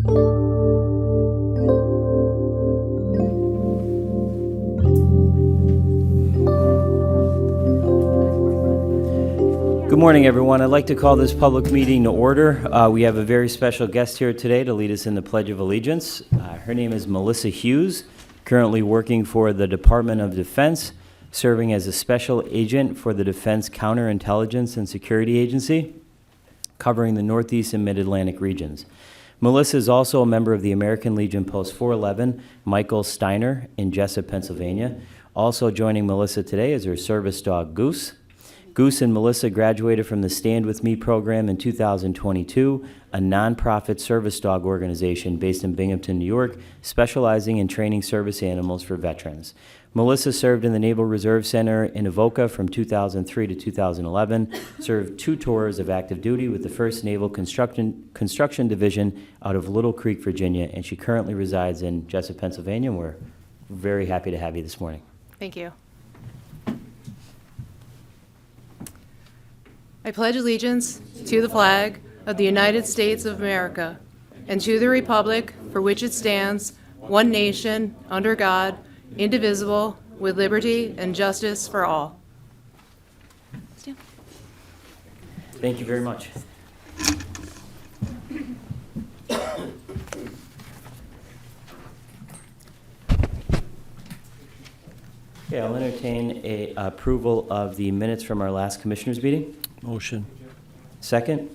Good morning, everyone. I'd like to call this public meeting to order. We have a very special guest here today to lead us in the Pledge of Allegiance. Her name is Melissa Hughes, currently working for the Department of Defense, serving as a special agent for the Defense Counterintelligence and Security Agency, covering the Northeast and Mid-Atlantic regions. Melissa is also a member of the American Legion Post 411, Michael Steiner in Jessup, Pennsylvania. Also joining Melissa today is her service dog, Goose. Goose and Melissa graduated from the Stand With Me program in 2022, a nonprofit service dog organization based in Binghamton, New York, specializing in training service animals for veterans. Melissa served in the Naval Reserve Center in Avoca from 2003 to 2011, served 2 tours of active duty with the 1st Naval Construction Division out of Little Creek, Virginia, and she currently resides in Jessup, Pennsylvania, and we're very happy to have you this morning. Thank you. I pledge allegiance to the flag of the United States of America and to the republic for which it stands, one nation, under God, indivisible, with liberty and justice for all. Thank you very much. Okay, I'll entertain a approval of the minutes from our last commissioners meeting. Motion. Second.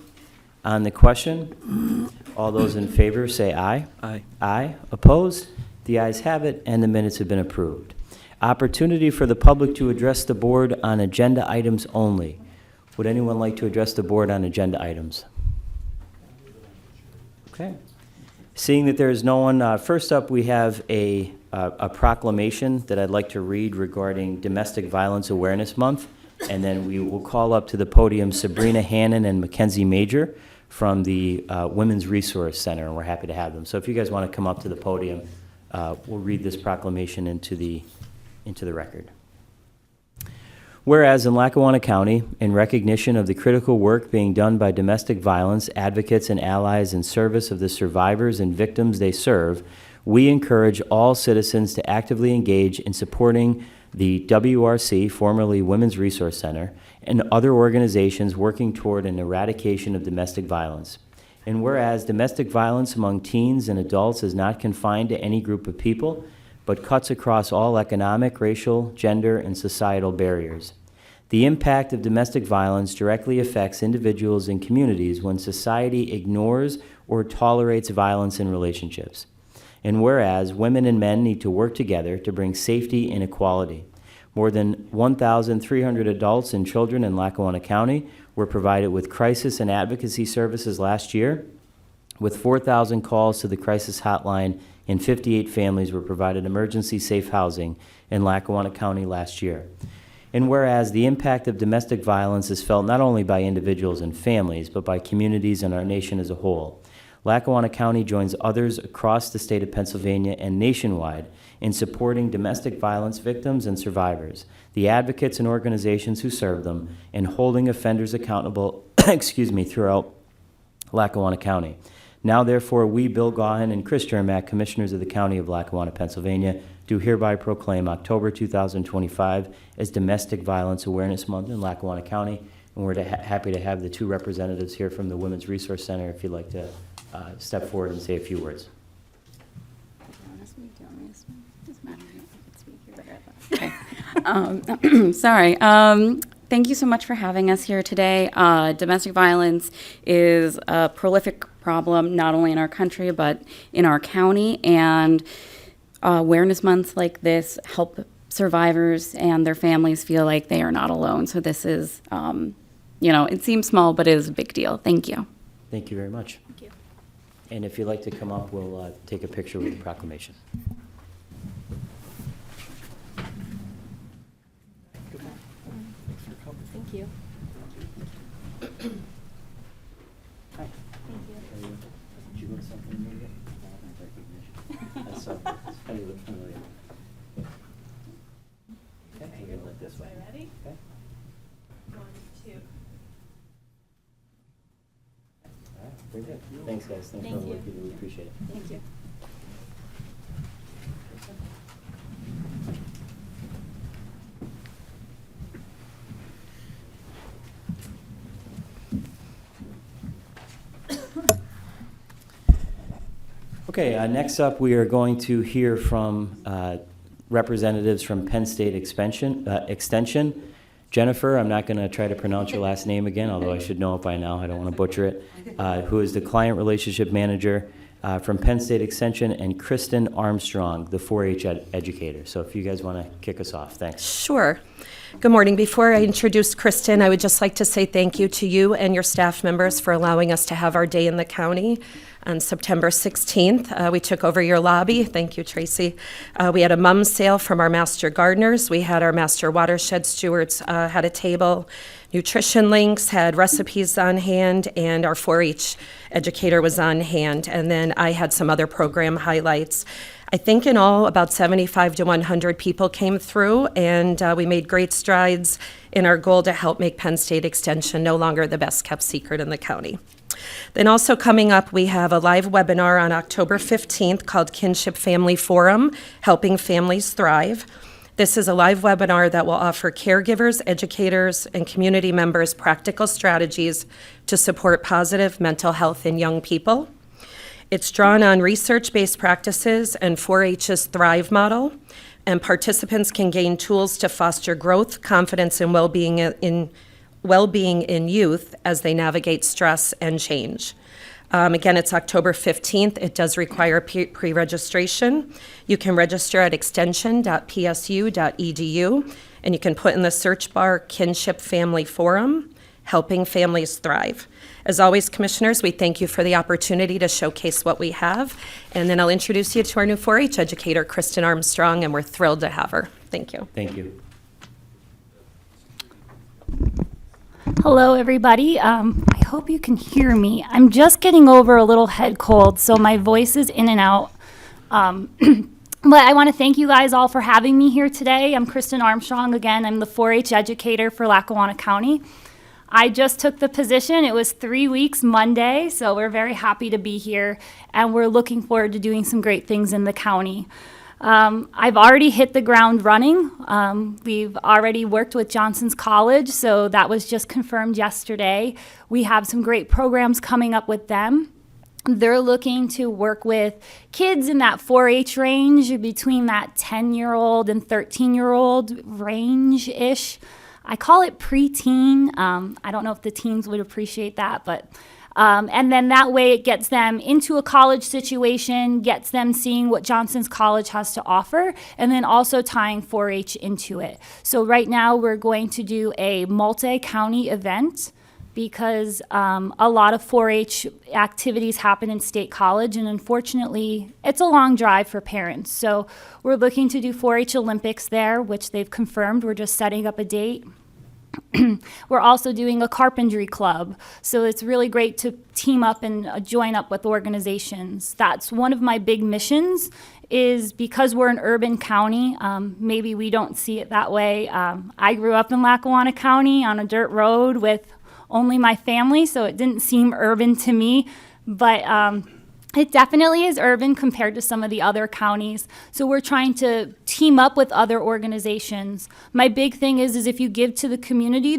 On the question, all those in favor say aye. Aye. Aye. Opposed? The ayes have it, and the minutes have been approved. Opportunity for the public to address the board on agenda items only. Would anyone like to address the board on agenda items? Okay. Seeing that there is no one, first up we have a proclamation that I'd like to read regarding Domestic Violence Awareness Month, and then we will call up to the podium Sabrina Hannon and Mackenzie Major from the Women's Resource Center, and we're happy to have them. So if you guys want to come up to the podium, we'll read this proclamation into the record. Whereas in Lackawanna County, in recognition of the critical work being done by domestic violence advocates and allies in service of the survivors and victims they serve, we encourage all citizens to actively engage in supporting the WRC, formerly Women's Resource Center, and other organizations working toward an eradication of domestic violence. And whereas domestic violence among teens and adults is not confined to any group of people, but cuts across all economic, racial, gender, and societal barriers. The impact of domestic violence directly affects individuals and communities when society ignores or tolerates violence in relationships. And whereas women and men need to work together to bring safety and equality. More than 1,300 adults and children in Lackawanna County were provided with crisis and advocacy services last year, with 4,000 calls to the crisis hotline, and 58 families were provided emergency safe housing in Lackawanna County last year. And whereas the impact of domestic violence is felt not only by individuals and families, but by communities and our nation as a whole, Lackawanna County joins others across the state of Pennsylvania and nationwide in supporting domestic violence victims and survivors, the advocates and organizations who serve them, and holding offenders accountable throughout Lackawanna County. Now, therefore, we, Bill Gaughan and Chris Jermack, Commissioners of the County of Lackawanna, Pennsylvania, do hereby proclaim October 2025 as Domestic Violence Awareness Month in Lackawanna County, and we're happy to have the 2 representatives here from the Women's Resource Center if you'd like to step forward and say a few words. Okay. Sorry. Thank you so much for having us here today. Domestic violence is a prolific problem, not only in our country, but in our county. And awareness months like this help survivors and their families feel like they are not alone. So this is, it seems small, but it is a big deal. Thank you. Thank you very much. Thank you. And if you'd like to come up, we'll take a picture with the proclamation. Thank you. Hi. Thank you. Did you want something immediate? Recognition. That's funny, look familiar. Okay, we're gonna look this way. Ready? Okay. 1, 2. All right, very good. Thanks, guys. Thanks for all the work you do. We appreciate it. Thank you. Okay, next up, we are going to hear from representatives from Penn State Extension. Jennifer, I'm not going to try to pronounce your last name again, although I should know it by now. I don't want to butcher it. Who is the Client Relationship Manager from Penn State Extension, and Kristen Armstrong, the 4-H educator. So if you guys want to kick us off, thanks. Sure. Good morning. Before I introduce Kristen, I would just like to say thank you to you and your staff members for allowing us to have our day in the county on September 16th. We took over your lobby. Thank you, Tracy. We had a mum sale from our master gardeners. We had our master watershed stewards had a table. Nutrition links had recipes on hand, and our 4-H educator was on hand. And then I had some other program highlights. I think in all, about 75 to 100 people came through, and we made great strides in our goal to help make Penn State Extension no longer the best-kept secret in the county. Then also coming up, we have a live webinar on October 15th called Kinship Family Forum, Helping Families Thrive. This is a live webinar that will offer caregivers, educators, and community members practical strategies to support positive mental health in young people. It's drawn on research-based practices and 4-H's Thrive model, and participants can gain tools to foster growth, confidence, and well-being in youth as they navigate stress and change. Again, it's October 15th. It does require pre-registration. You can register at extension.psu.edu, and you can put in the search bar Kinship Family Forum, Helping Families Thrive. As always, Commissioners, we thank you for the opportunity to showcase what we have. And then I'll introduce you to our new 4-H educator, Kristen Armstrong, and we're thrilled to have her. Thank you. Thank you. Hello, everybody. I hope you can hear me. I'm just getting over a little head cold, so my voice is in and out. But I want to thank you guys all for having me here today. I'm Kristen Armstrong again. I'm the 4-H educator for Lackawanna County. I just took the position. It was 3 weeks Monday, so we're very happy to be here, and we're looking forward to doing some great things in the county. I've already hit the ground running. We've already worked with Johnson's College, so that was just confirmed yesterday. We have some great programs coming up with them. They're looking to work with kids in that 4-H range, between that 10-year-old and 13-year-old range-ish. I call it preteen. I don't know if the teens would appreciate that, but and then that way it gets them into a college situation, gets them seeing what Johnson's College has to offer, and then also tying 4-H into it. So right now we're going to do a multi-county event because a lot of 4-H activities happen in State College, and unfortunately it's a long drive for parents. So we're looking to do 4-H Olympics there, which they've confirmed. We're just setting up a date. We're also doing a carpentry club, so it's really great to team up and join up with organizations. That's one of my big missions, is because we're an urban county, maybe we don't see it that way. I grew up in Lackawanna County on a dirt road with only my family, so it didn't seem urban to me, but it definitely is urban compared to some of the other counties. So we're trying to team up with other organizations. My big thing is if you give to the community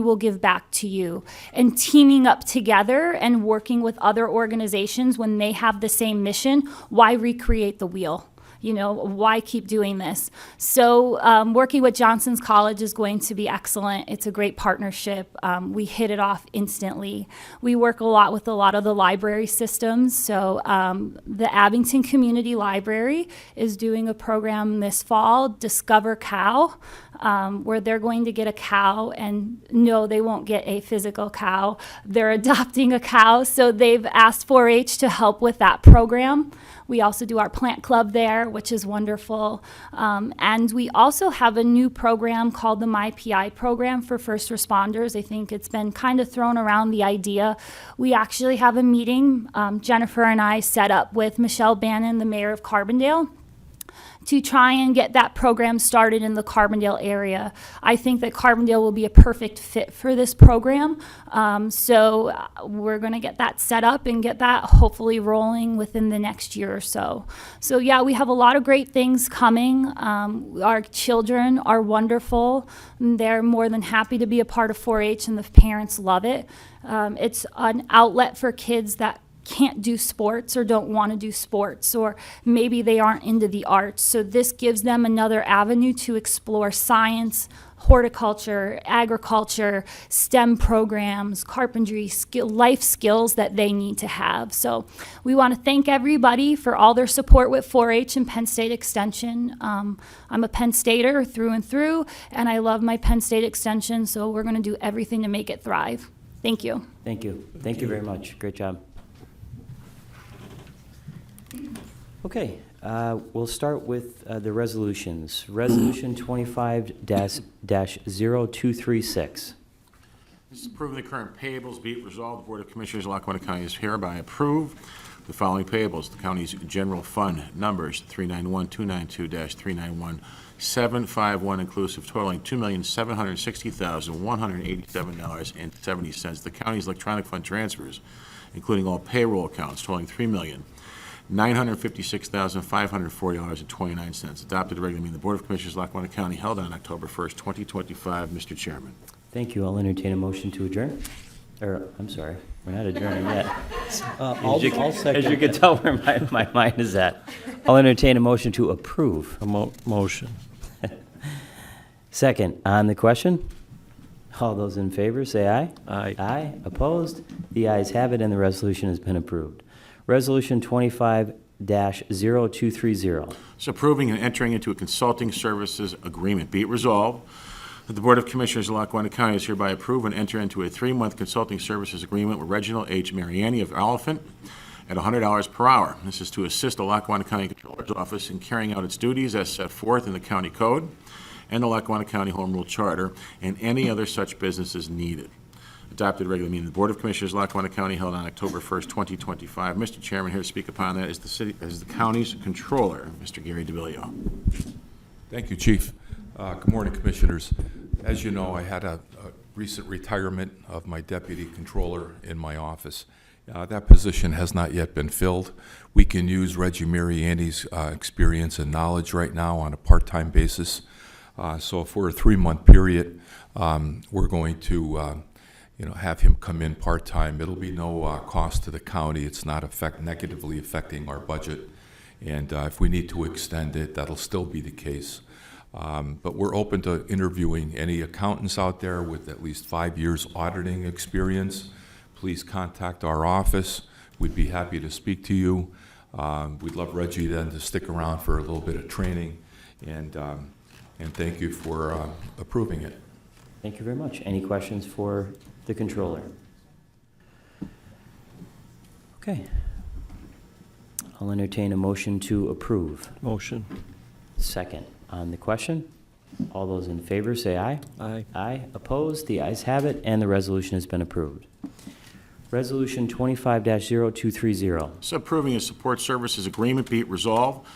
will give back to you. And teaming up together and working with other organizations when they have the same mission, why recreate the wheel? You know, why keep doing this? So working with Johnson's College is going to be excellent. It's a great partnership. We hit it off instantly. We work a lot with a lot of the library systems. So the Abington Community Library is doing a program this fall, Discover Cow, where they're going to get a cow, and no, they won't get a physical cow. They're adopting a cow, so they've asked 4-H to help with that program. We also do our plant club there, which is wonderful. And we also have a new program called the MyPI program for first responders. I think it's been kind of thrown around, the idea. We actually have a meeting, Jennifer and I set up with Michelle Bannon, the mayor of Carbondale, to try and get that program started in the Carbondale area. I think that Carbondale will be a perfect fit for this program. So we're going to get that set up and get that hopefully rolling within the next year or so. So yeah, we have a lot of great things coming. Our children are wonderful. They're more than happy to be a part of 4-H, and the parents love it. It's an outlet for kids that can't do sports or don't want to do sports, or maybe they aren't into the arts. So this gives them another avenue to explore science, horticulture, agriculture, STEM programs, carpentry, life skills that they need to have. So we want to thank everybody for all their support with 4-H and Penn State Extension. I'm a Penn Stater through and through, and I love my Penn State Extension, so we're going to do everything to make it thrive. Thank you. Thank you. Thank you very much. Great job. Okay, we'll start with the resolutions. Resolution 25-0236. This is approving the current payables. Be it resolved, the Board of Commissioners of Lackawanna County is hereby approve the following payables. The county's general fund numbers 391-292-391-751 inclusive, totaling $2,760,187.70. The county's electronic fund transfers, including all payroll accounts, totaling $3,956,540.29. Adopted regular meeting of the Board of Commissioners of Lackawanna County held on October 1st, 2025. Mr. Chairman. Thank you. I'll entertain a motion to adjourn. Or, I'm sorry, we're not adjourning yet. I'll second. As you can tell where my mind is at. I'll entertain a motion to approve. A motion. Second, on the question? All those in favor, say aye. Aye. Aye. Opposed? The ayes have it, and the resolution has been approved. Resolution 25-0230. So approving and entering into a consulting services agreement. Be it resolved that the Board of Commissioners of Lackawanna County is hereby approve and enter into a 3-month consulting services agreement with Reginald H. Mariani of Elephant at $100 per hour. This is to assist the Lackawanna County Controller's Office in carrying out its duties as set forth in the county code and the Lackawanna County Home Rule Charter, and any other such business as needed. Adopted regular meeting of the Board of Commissioners of Lackawanna County held on October 1st, 2025. Mr. Chairman, here to speak upon that is the county's controller, Mr. Gary DeVillio. Thank you, Chief. Good morning, Commissioners. As you know, I had a recent retirement of my deputy controller in my office. That position has not yet been filled. We can use Reggie Mariani's experience and knowledge right now on a part-time basis. So for a 3-month period, we're going to have him come in part-time. It'll be no cost to the county. It's not negatively affecting our budget. And if we need to extend it, that'll still be the case. But we're open to interviewing any accountants out there with at least 5 years auditing experience. Please contact our office. We'd be happy to speak to you. We'd love Reggie then to stick around for a little bit of training. And thank you for approving it. Thank you very much. Any questions for the controller? Okay. I'll entertain a motion to approve. Motion. Second, on the question, all those in favor say aye. Aye. Aye. Opposed? The ayes have it, and the resolution has been approved. Resolution 25-0230. So approving a support services agreement. Be it resolved,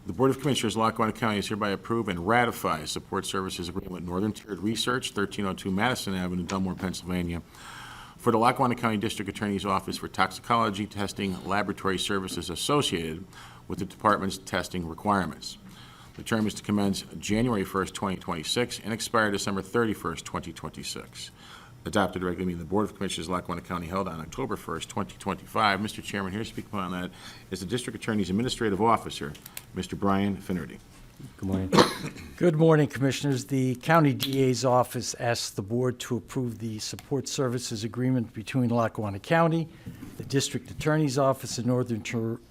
the Board of Commissioners of Lackawanna County is hereby approve and ratify a support services agreement with Northern Tiered Research, 1302 Madison Avenue, Dunmore, Pennsylvania, for the Lackawanna County District Attorney's Office for toxicology testing laboratory services associated with the department's testing requirements. The term is to commence January 1st, 2026, and expire December 31st, 2026. Adopted regular meeting of the Board of Commissioners of Lackawanna County held on October 1st, 2025. Mr. Chairman, here to speak upon that is the District Attorney's Administrative Officer, Mr. Brian Finnerty. Good morning. Good morning, Commissioners. The County DA's office asks the Board to approve the support services agreement between Lackawanna County, the District Attorney's Office, and Northern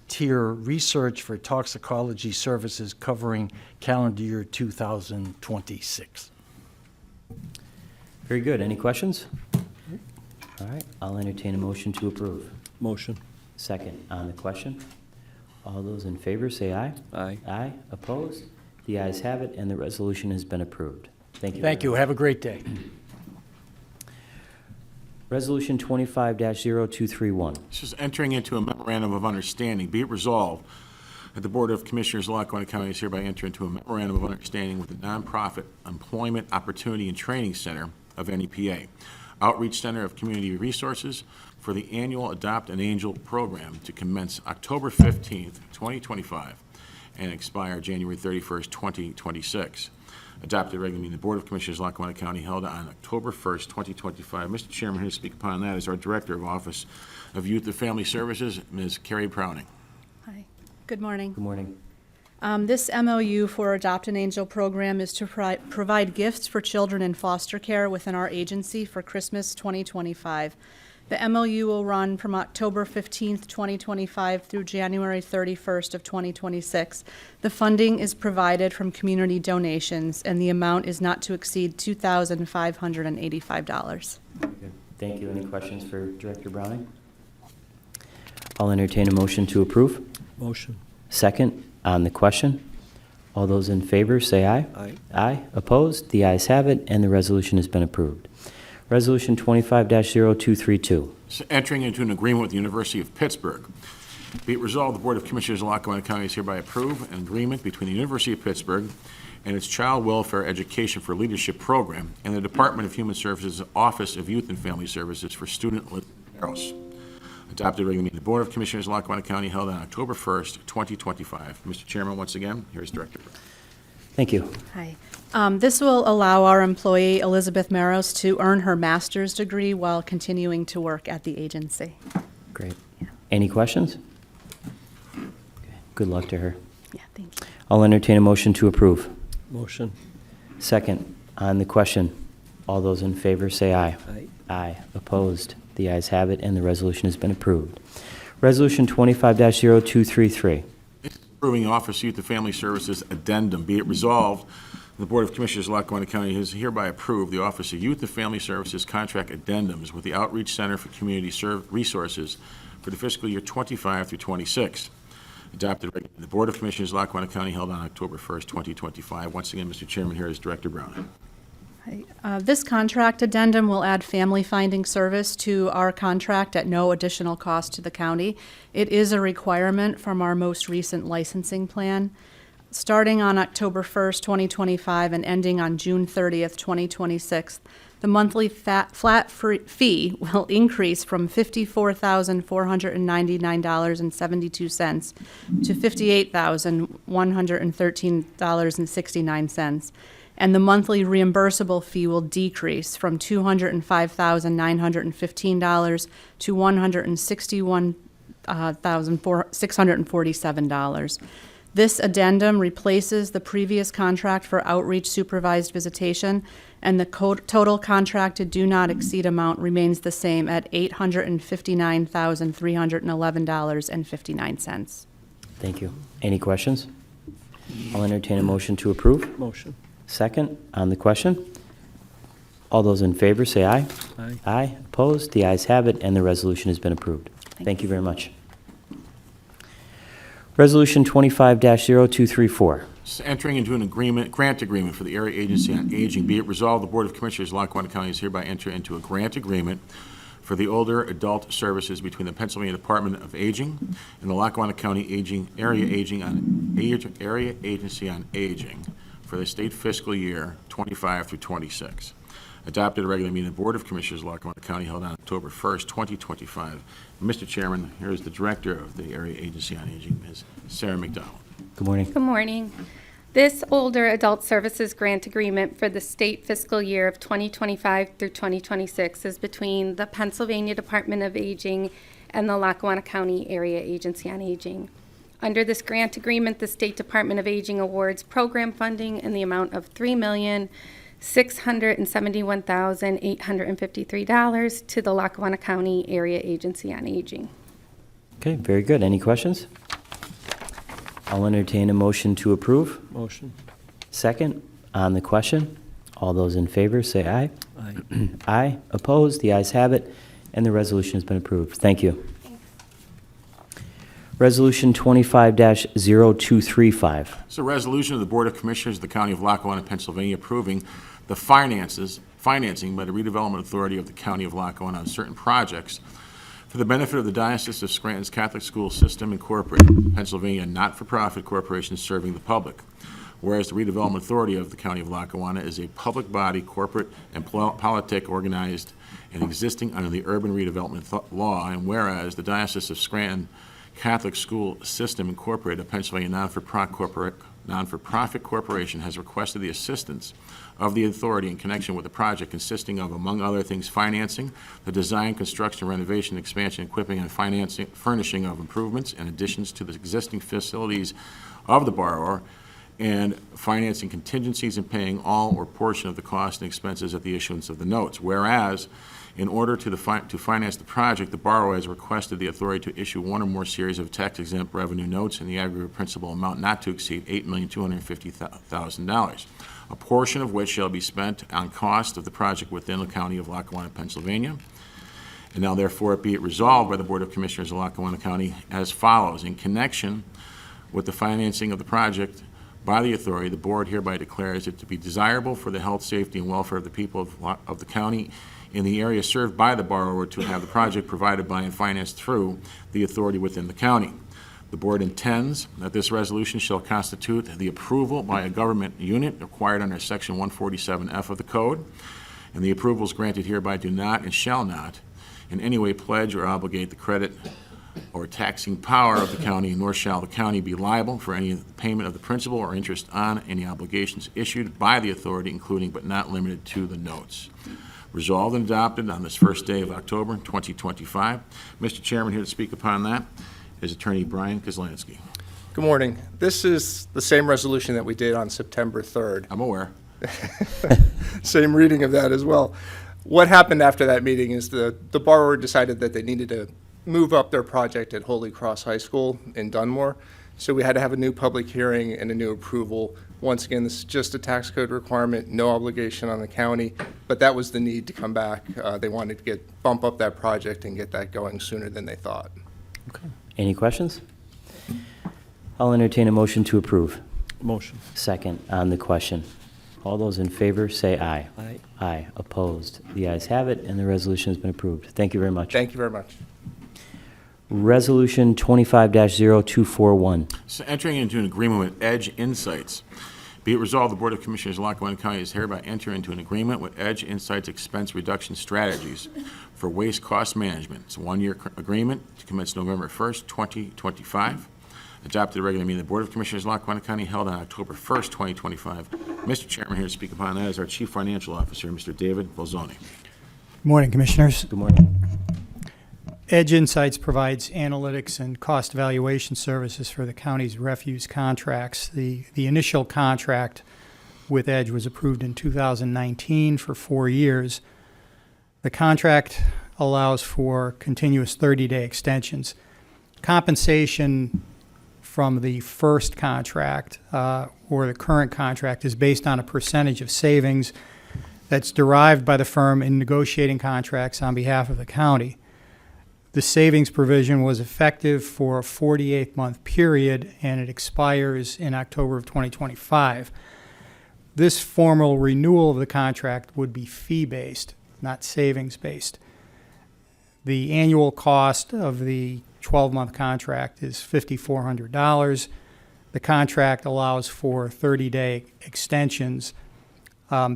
Tier Research for toxicology services covering calendar year 2026. Very good. Any questions? All right. I'll entertain a motion to approve. Motion. Second, on the question, all those in favor say aye. Aye. Aye. Opposed? The ayes have it, and the resolution has been approved. Thank you. Thank you. Have a great day. Resolution 25-0231. This is entering into a memorandum of understanding. Be it resolved that the Board of Commissioners of Lackawanna County is hereby enter into a memorandum of understanding with the Nonprofit Employment Opportunity and Training Center of NEPA, Outreach Center of Community Resources, for the annual Adopt an Angel program to commence October 15th, 2025, and expire January 31st, 2026. Adopted regularly meeting the Board of Commissioners of Lackawanna County held on October 1st, 2025. Mr. Chairman, here to speak upon that is our Director of Office of Youth and Family Services, Ms. Carrie Browning. Hi, good morning. Good morning. This MOU for Adopt an Angel program is to provide gifts for children in foster care within our agency for Christmas 2025. The MOU will run from October 15th, 2025 through January 31st of 2026. The funding is provided from community donations, and the amount is not to exceed $2,585. Good. Thank you. Any questions for Director Browning? I'll entertain a motion to approve. Motion. Second on the question. All those in favor, say aye. Aye. Aye. Opposed? The ayes have it, and the resolution has been approved. Resolution 25-0232. Entering into an agreement with the University of Pittsburgh. Be it resolved, the Board of Commissioners of Lackawanna County is hereby approve an agreement between the University of Pittsburgh and its Child Welfare Education for Leadership program and the Department of Human Services Office of Youth and Family Services for student arrows. Adopted regular meeting of the Board of Commissioners of Lackawanna County held on October 1st, 2025. Mr. Chairman, once again, here's Director. Thank you. Hi. This will allow our employee, Elizabeth Maros, to earn her master's degree while continuing to work at the agency. Great. Any questions? Okay. Good luck to her. Yeah, thank you. I'll entertain a motion to approve. Motion. Second on the question. All those in favor, say aye. Aye. Aye. Opposed? The ayes have it, and the resolution has been approved. Resolution 25-0233. Approving Office of Youth and Family Services Addendum. Be it resolved, the Board of Commissioners of Lackawanna County has hereby approved the Office of Youth and Family Services contract addendums with the Outreach Center for Community Resources for the fiscal year 25 through 26. Adopted regularly. The Board of Commissioners of Lackawanna County held on October 1st, 2025. Once again, Mr. Chairman, here is Director Brown. This contract addendum will add family finding service to our contract at no additional cost to the county. It is a requirement from our most recent licensing plan. Starting on October 1st, 2025 and ending on June 30th, 2026, the monthly flat fee will increase from $54,499.72 to $58,113.69. And the monthly reimbursable fee will decrease from $205,915 to $161,647. This addendum replaces the previous contract for outreach supervised visitation, and the total contracted do not exceed amount remains the same at $859,311.59. Thank you. Any questions? I'll entertain a motion to approve. Motion. Second on the question. All those in favor, say aye. Aye. Aye. Opposed? The ayes have it, and the resolution has been approved. Thank you very much. Resolution 25-0234. Entering into an grant agreement for the Area Agency on Aging. Be it resolved, the Board of Commissioners of Lackawanna County is hereby enter into a grant agreement for the older adult services between the Pennsylvania Department of Aging and the Lackawanna County Area Agency on Aging for the state fiscal year 25 through 26. Adopted a regular meeting of the Board of Commissioners of Lackawanna County held on October 1st, 2025. Mr. Chairman, here is the Director of the Area Agency on Aging, Ms. Sarah McDowell. Good morning. Good morning. This older adult services grant agreement for the state fiscal year of 2025 through 2026 is between the Pennsylvania Department of Aging and the Lackawanna County Area Agency on Aging. Under this grant agreement, the State Department of Aging awards program funding in the amount of $3,671,853 to the Lackawanna County Area Agency on Aging. Okay, very good. Any questions? I'll entertain a motion to approve. Motion. Second on the question. All those in favor, say aye. Aye. Aye. Opposed? The ayes have it, and the resolution has been approved. Thank you. Resolution 25-0235. It's a resolution of the Board of Commissioners of the County of Lackawanna, Pennsylvania, approving the financing by the Redevelopment Authority of the County of Lackawanna on certain projects For the benefit of the Diocese of Scranton's Catholic School System Incorporated, Pennsylvania not-for-profit corporation serving the public. Whereas the Redevelopment Authority of the County of Lackawanna is a public body, corporate, and politic organized and existing under the Urban Redevelopment Law, and whereas the Diocese of Scranton Catholic School System Incorporated, a Pennsylvania non-for-profit corporation, has requested the assistance of the authority in connection with the project consisting of, among other things, financing, the design, construction, renovation, expansion, equipping, and furnishing of improvements and additions to the existing facilities of the borrower, and financing contingencies and paying all or portion of the cost and expenses at the issuance of the notes. Whereas, in order to finance the project, the borrower has requested the authority to issue one or more series of tax-exempt revenue notes in the aggregate principal amount not to exceed $8,250,000, a portion of which shall be spent on cost of the project within the County of Lackawanna, Pennsylvania. And now therefore be it resolved by the Board of Commissioners of Lackawanna County as follows. In connection with the financing of the project by the authority, the board hereby declares it to be desirable for the health, safety, and welfare of the people of the county in the area served by the borrower to have the project provided by and financed through the authority within the county. The board intends that this resolution shall constitute the approval by a government unit required under Section 147F of the Code, and the approvals granted hereby do not and shall not in any way pledge or obligate the credit or taxing power of the county, nor shall the county be liable for any payment of the principal or interest on any obligations issued by the authority, including but not limited to the notes. Resolved and adopted on this first day of October 2025. Mr. Chairman, here to speak upon that is Attorney Brian Kozlansky. Good morning. This is the same resolution that we did on September 3rd. I'm aware. Same reading of that as well. What happened after that meeting is the borrower decided that they needed to move up their project at Holy Cross High School in Dunmore. So we had to have a new public hearing and a new approval. Once again, this is just a tax code requirement, no obligation on the county, but that was the need to come back. They wanted to bump up that project and get that going sooner than they thought. Okay. Any questions? I'll entertain a motion to approve. Motion. Second on the question. All those in favor say aye. Aye. Aye. Opposed? The ayes have it, and the resolution has been approved. Thank you very much. Thank you very much. Resolution 25-0241. So entering into an agreement with Edge Insights. Be it resolved, the Board of Commissioners of Lackawanna County is hereby enter into an agreement with Edge Insights Expense Reduction Strategies for waste cost management. It's a one-year agreement to commence November 1st, 2025. Adopted at the regular meeting of the Board of Commissioners of Lackawanna County held on October 1st, 2025. Mr. Chairman, here to speak upon that is our Chief Financial Officer, Mr. David Bolzoni. Good morning, Commissioners. Good morning. Edge Insights provides analytics and cost evaluation services for the county's refuse contracts. The initial contract with Edge was approved in 2019 for 4 years. The contract allows for continuous 30-day extensions. Compensation from the first contract or the current contract is based on a percentage of savings that's derived by the firm in negotiating contracts on behalf of the county. The savings provision was effective for a 48-month period, and it expires in October of 2025. This formal renewal of the contract would be fee-based, not savings-based. The annual cost of the 12-month contract is $5,400. The contract allows for 30-day extensions.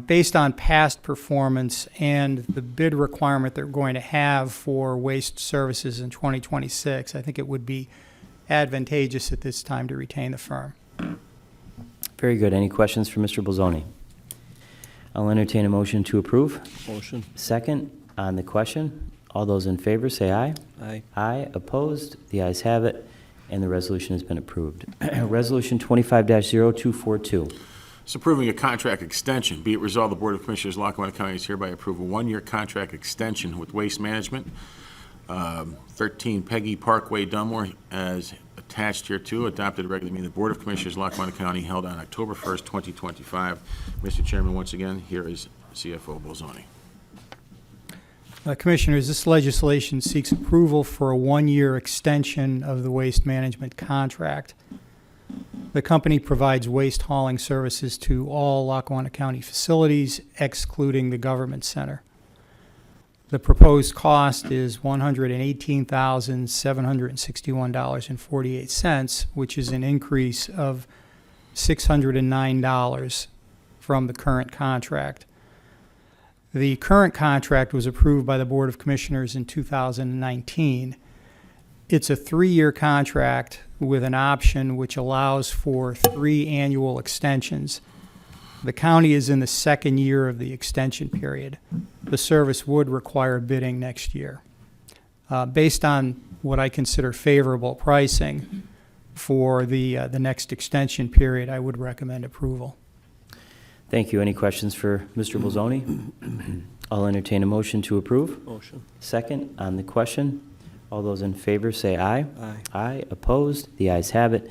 Based on past performance and the bid requirement they're going to have for waste services in 2026, I think it would be advantageous at this time to retain the firm. Very good. Any questions for Mr. Bolzoni? I'll entertain a motion to approve. Motion. Second on the question. All those in favor say aye. Aye. Aye. Opposed? The ayes have it, and the resolution has been approved. Resolution 25-0242. It's approving a contract extension. Be it resolved, the Board of Commissioners of Lackawanna County is hereby approve a one-year contract extension with Waste Management, 13 Peggy Parkway, Dunmore, as attached here too, adopted at regular meeting of the Board of Commissioners of Lackawanna County held on October 1st, 2025. Mr. Chairman, once again, here is CFO Bolzoni. Commissioners, this legislation seeks approval for a one-year extension of the waste management contract. The company provides waste hauling services to all Lackawanna County facilities, excluding the government center. The proposed cost is $118,761.48, which is an increase of $609 from the current contract. The current contract was approved by the Board of Commissioners in 2019. It's a 3-year contract with an option which allows for 3 annual extensions. The county is in the 2nd year of the extension period. The service would require bidding next year. Based on what I consider favorable pricing for the next extension period, I would recommend approval. Thank you. Any questions for Mr. Bolzoni? I'll entertain a motion to approve. Motion. Second on the question. All those in favor say aye. Aye. Aye. Opposed? The ayes have it,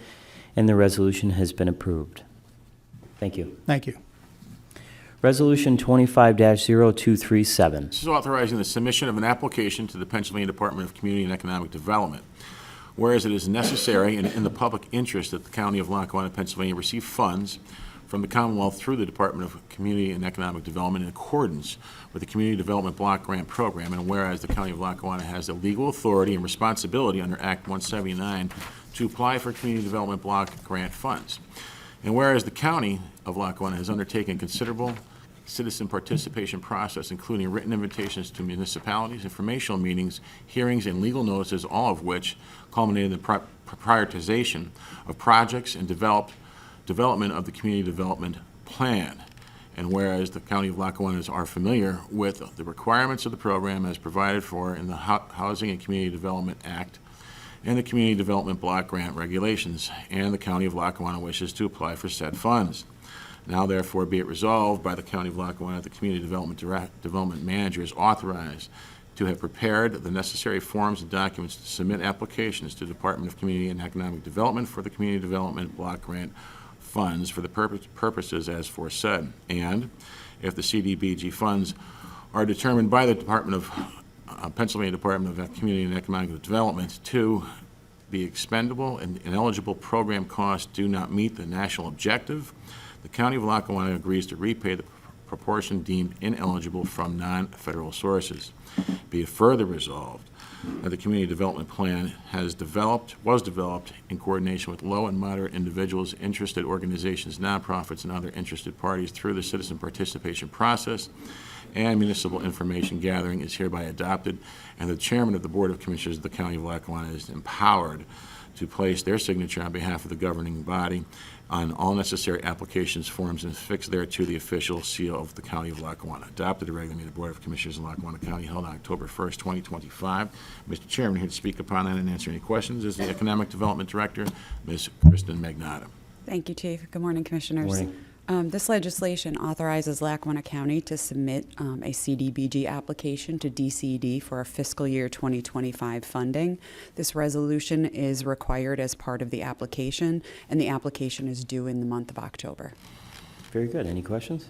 and the resolution has been approved. Thank you. Thank you. Resolution 25-0237. This is authorizing the submission of an application to the Pennsylvania Department of Community and Economic Development. Whereas it is necessary and in the public interest that the County of Lackawanna, Pennsylvania receive funds from the Commonwealth through the Department of Community and Economic Development in accordance with the Community Development Block Grant Program, and whereas the County of Lackawanna has the legal authority and responsibility under Act 179 to apply for Community Development Block Grant funds, and whereas the County of Lackawanna has undertaken considerable citizen participation process, including written invitations to municipalities, informational meetings, hearings, and legal notices, all of which culminated in the prioritization of projects and development of the Community Development Plan. And whereas the County of Lackawanna are familiar with the requirements of the program as provided for in the Housing and Community Development Act and the Community Development Block Grant Regulations, and the County of Lackawanna wishes to apply for said funds. Now therefore be it resolved by the County of Lackawanna that the Community Development Manager is authorized to have prepared the necessary forms and documents to submit applications to the Department of Community and Economic Development for the Community Development Block Grant funds for the purposes as foresaid. And if the CDBG funds are determined by the Department of Pennsylvania Department of Community and Economic Development to be expendable and ineligible program costs do not meet the national objective, the County of Lackawanna agrees to repay the proportion deemed ineligible from non-federal sources. Be it further resolved that the Community Development Plan was developed in coordination with low and moderate individuals, interested organizations, nonprofits, and other interested parties through the citizen participation process, and municipal information gathering is hereby adopted, and the chairman of the Board of Commissioners of the County of Lackawanna is empowered to place their signature on behalf of the governing body on all necessary applications, forms, and affix thereto the official seal of the County of Lackawanna. Adopted at the regular meeting of the Board of Commissioners in Lackawanna County held on October 1st, 2025. Mr. Chairman, here to speak upon that and answer any questions is the Economic Development Director, Ms. Kristen Magnata. Thank you, Chief. Good morning, Commissioners. Morning. This legislation authorizes Lackawanna County to submit a CDBG application to DCED for our fiscal year 2025 funding. This resolution is required as part of the application, and the application is due in the month of October. Very good. Any questions?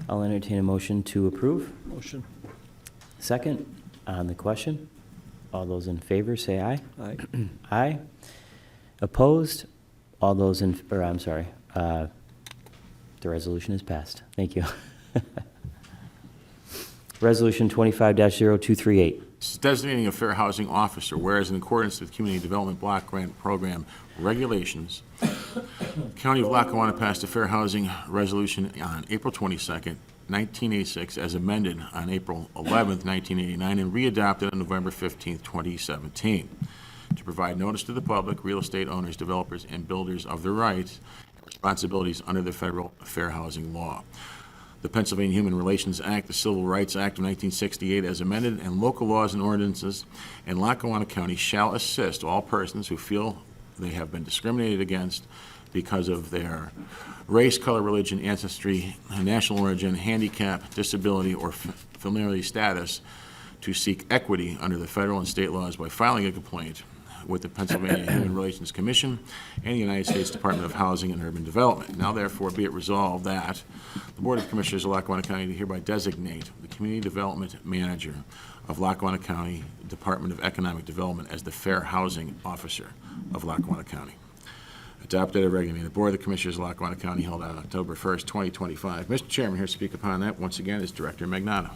I'll entertain a motion to approve. Motion. Second on the question. All those in favor say aye. Aye. Aye. Opposed? All those in, or I'm sorry, the resolution is passed. Thank you. Resolution 25-0238. This is designating a fair housing officer, whereas in accordance with Community Development Block Grant Program regulations, the County of Lackawanna passed a fair housing resolution on April 22nd, 1986, as amended on April 11th, 1989, and readopted on November 15th, 2017, to provide notice to the public, real estate owners, developers, and builders of their rights and responsibilities under the federal fair housing law. The Pennsylvania Human Relations Act, the Civil Rights Act of 1968 as amended, and local laws and ordinances in Lackawanna County shall assist all persons who feel they have been discriminated against because of their race, color, religion, ancestry, national origin, handicap, disability, or familiarity status to seek equity under the federal and state laws by filing a complaint with the Pennsylvania Human Relations Commission and the United States Department of Housing and Urban Development. Now therefore be it resolved that the Board of Commissioners of Lackawanna County do hereby designate the Community Development Manager of Lackawanna County Department of Economic Development as the Fair Housing Officer of Lackawanna County. Adopted at a regular meeting of the Board of Commissioners of Lackawanna County held on October 1st, 2025. Mr. Chairman, here to speak upon that once again is Director Magnata.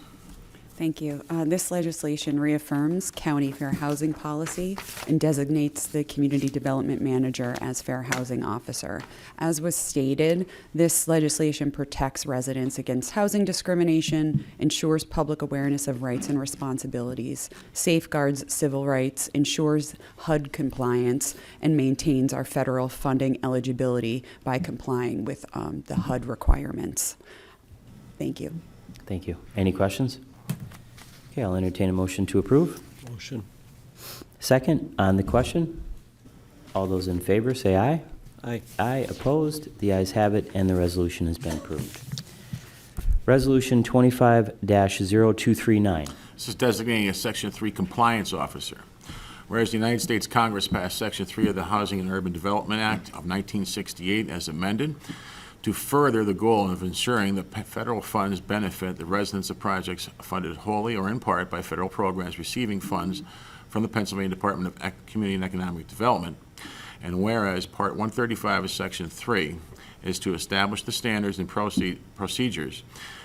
Thank you. This legislation reaffirms county fair housing policy and designates the community development manager as fair housing officer. As was stated, this legislation protects residents against housing discrimination, ensures public awareness of rights and responsibilities, safeguards civil rights, ensures HUD compliance, and maintains our federal funding eligibility by complying with the HUD requirements. Thank you. Thank you. Any questions? Okay, I'll entertain a motion to approve. Motion. Second, on the question. All those in favor, say aye. Aye. Aye. Opposed? The ayes have it, and the resolution has been approved. Resolution 25-0239. This is designating a Section 3 compliance officer. Whereas the United States Congress passed Section 3 of the Housing and Urban Development Act of 1968 as amended, to further the goal of ensuring that federal funds benefit the residents of projects funded wholly or in part by federal programs receiving funds from the Pennsylvania Department of Community and Economic Development. And whereas Part 135 of Section 3 is to establish the standards and procedures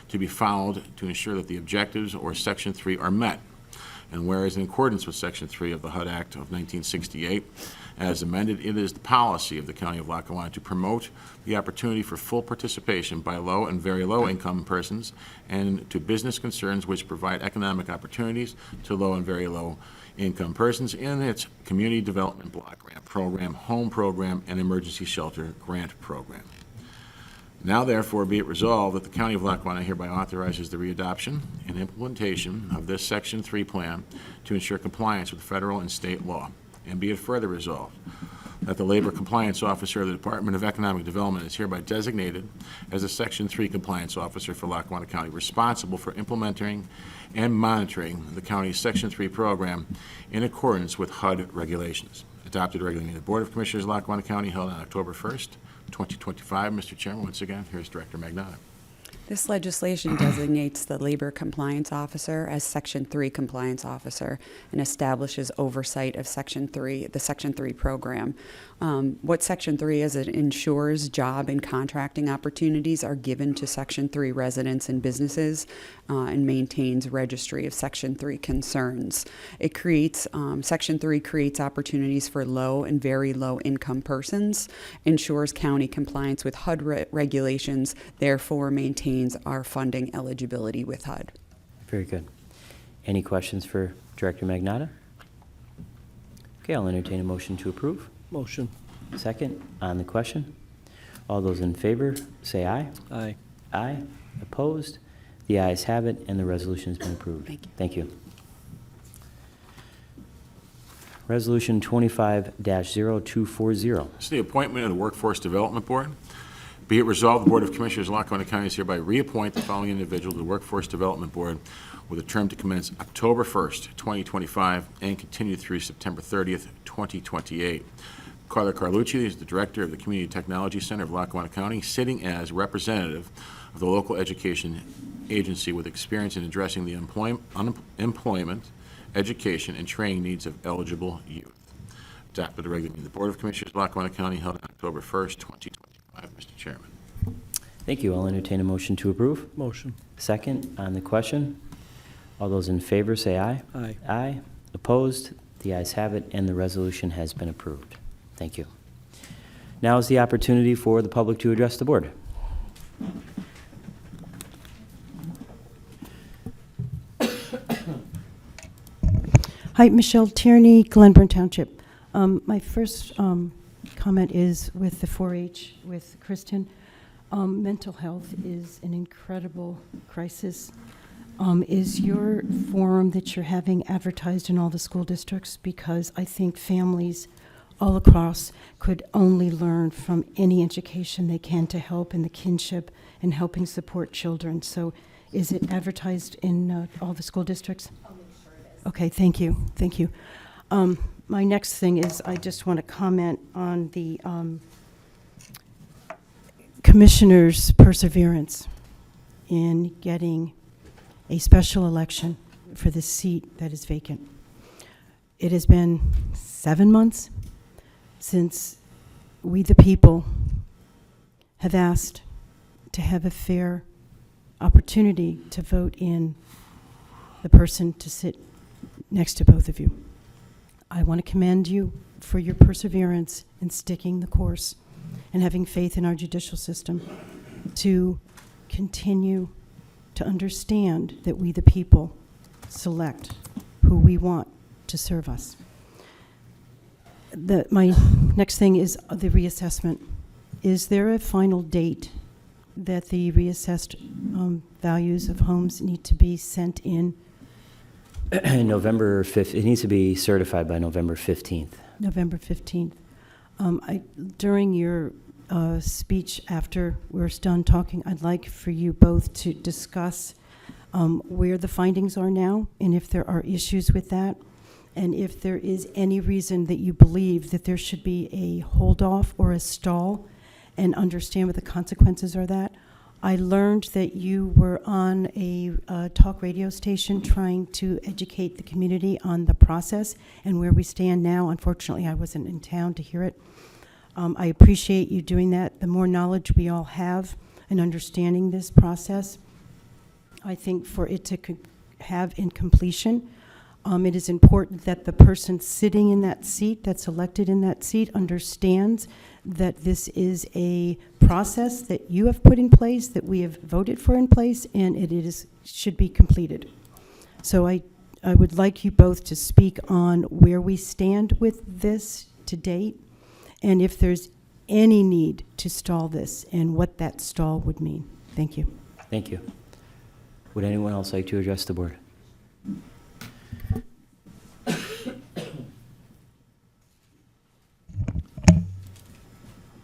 to be followed to ensure that the objectives or Section 3 are met. And whereas in accordance with Section 3 of the HUD Act of 1968, as amended, it is the policy of the County of Lackawanna to promote the opportunity for full participation by low and very low income persons and to business concerns which provide economic opportunities to low and very low income persons in its Community Development Block Grant Program, Home Program, and Emergency Shelter Grant Program. Now therefore be it resolved that the County of Lackawanna hereby authorizes the readoption and implementation of this Section 3 plan to ensure compliance with federal and state law. And be it further resolved that the Labor Compliance Officer of the Department of Economic Development is hereby designated as a Section 3 Compliance Officer for Lackawanna County, responsible for implementing and monitoring the county's Section 3 program in accordance with HUD regulations. Adopted regularly by the Board of Commissioners of Lackawanna County, held on October 1st, 2025. Mr. Chairman, once again, here's Director Magnata. This legislation designates the Labor Compliance Officer as Section 3 Compliance Officer and establishes oversight of Section 3, the Section 3 program. What Section 3 is, it ensures job and contracting opportunities are given to Section 3 residents and businesses and maintains registry of Section 3 concerns. It creates, Section 3 creates opportunities for low and very low income persons, ensures county compliance with HUD regulations, therefore maintains our funding eligibility with HUD. Very good. Any questions for Director Magnata? Okay, I'll entertain a motion to approve. Motion. Second, on the question. All those in favor, say aye. Aye. Aye. Opposed? The ayes have it, and the resolution has been approved. Thank you. Thank you. Resolution 25-0240. This is the appointment of the Workforce Development Board. Be it resolved, the Board of Commissioners of Lackawanna County is hereby reappoint the following individual to the Workforce Development Board with a term to commence October 1st, 2025, and continue through September 30th, 2028. Carla Carlucci is the Director of the Community Technology Center of Lackawanna County, sitting as representative of the local education agency with experience in addressing the unemployment, education, and training needs of eligible youth. Adopted regularly in the Board of Commissioners of Lackawanna County, held on October 1st, 2025. Mr. Chairman. Thank you. I'll entertain a motion to approve. Motion. Second, on the question. All those in favor, say aye. Aye. Aye. Opposed? The ayes have it, and the resolution has been approved. Thank you. Now is the opportunity for the public to address the board. Hi, Michelle Tierney, Glenburn Township. My first comment is with the 4-H with Kristen. Mental health is an incredible crisis. Is your forum that you're having advertised in all the school districts? Because I think families all across could only learn from any education they can to help in the kinship and helping support children. So is it advertised in all the school districts? I'll make sure it is. Okay, thank you. Thank you. My next thing is I just want to comment on the commissioner's perseverance in getting a special election for this seat that is vacant. It has been 7 months since we, the people, have asked to have a fair opportunity to vote in the person to sit next to both of you. I want to commend you for your perseverance in sticking the course and having faith in our judicial system to continue to understand that we, the people, select who we want to serve us. My next thing is the reassessment. Is there a final date that the reassessed values of homes need to be sent in? November 5th, it needs to be certified by November 15th. November 15th. During your speech after we're done talking, I'd like for you both to discuss where the findings are now and if there are issues with that, and if there is any reason that you believe that there should be a hold-off or a stall, and understand what the consequences are of that. I learned that you were on a talk radio station trying to educate the community on the process and where we stand now. Unfortunately, I wasn't in town to hear it. I appreciate you doing that. The more knowledge we all have in understanding this process, I think for it to have in completion, it is important that the person sitting in that seat, that's elected in that seat, understands that this is a process that you have put in place, that we have voted for in place, and should be completed. So I would like you both to speak on where we stand with this to date, and if there's any need to stall this, and what that stall would mean. Thank you. Thank you. Would anyone else like to address the board?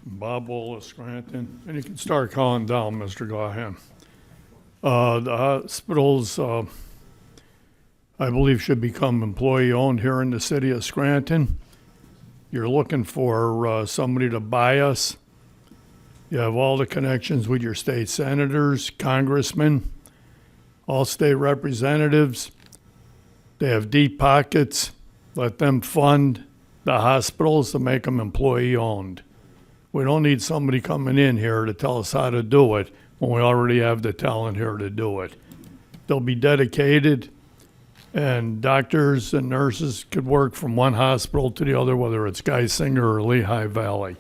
Bob Wallace, Scranton, and you can start calling down, Mr. Gahan. The hospitals, I believe, should become employee-owned here in the city of Scranton. You're looking for somebody to buy us. You have all the connections with your state senators, congressmen, all state representatives. They have deep pockets. Let them fund the hospitals to make them employee-owned. We don't need somebody coming in here to tell us how to do it when we already have the talent here to do it. They'll be dedicated, and doctors and nurses could work from one hospital to the other, whether it's Geisinger or Lehigh Valley.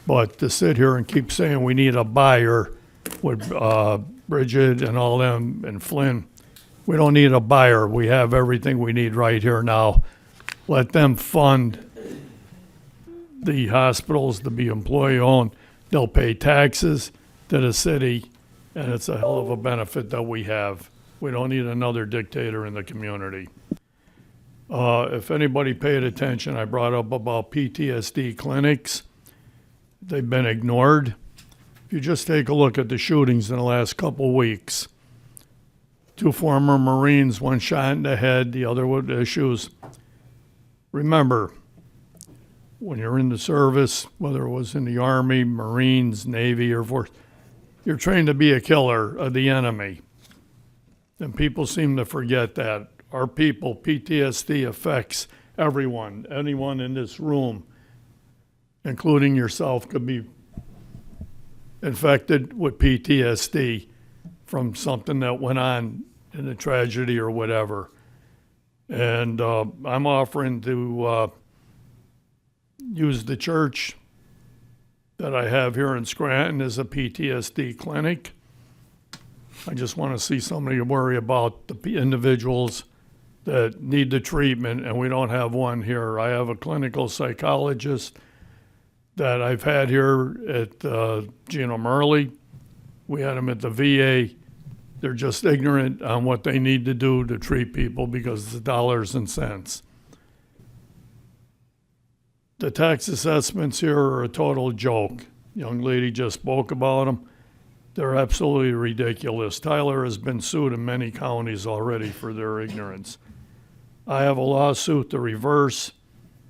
But to sit here and keep saying we need a buyer with Bridget and all them and Flynn, we don't need a buyer. We have everything we need right here now. Let them fund the hospitals to be employee-owned. They'll pay taxes to the city, and it's a hell of a benefit that we have. We don't need another dictator in the community. If anybody paid attention, I brought up about PTSD clinics. They've been ignored. If you just take a look at the shootings in the last couple weeks, 2 former Marines, 1 shot in the head, the other with issues. Remember, when you're in the service, whether it was in the Army, Marines, Navy, Air Force, you're trained to be a killer of the enemy. And people seem to forget that. Our people, PTSD affects everyone. Anyone in this room, including yourself, could be infected with PTSD from something that went on in a tragedy or whatever. And I'm offering to use the church that I have here in Scranton as a PTSD clinic. I just want to see somebody worry about the individuals that need the treatment, and we don't have one here. I have a clinical psychologist that I've had here at Gino Murley. We had him at the VA. They're just ignorant on what they need to do to treat people because it's dollars and cents. The tax assessments here are a total joke. Young lady just spoke about them. They're absolutely ridiculous. Tyler has been sued in many counties already for their ignorance. I have a lawsuit to reverse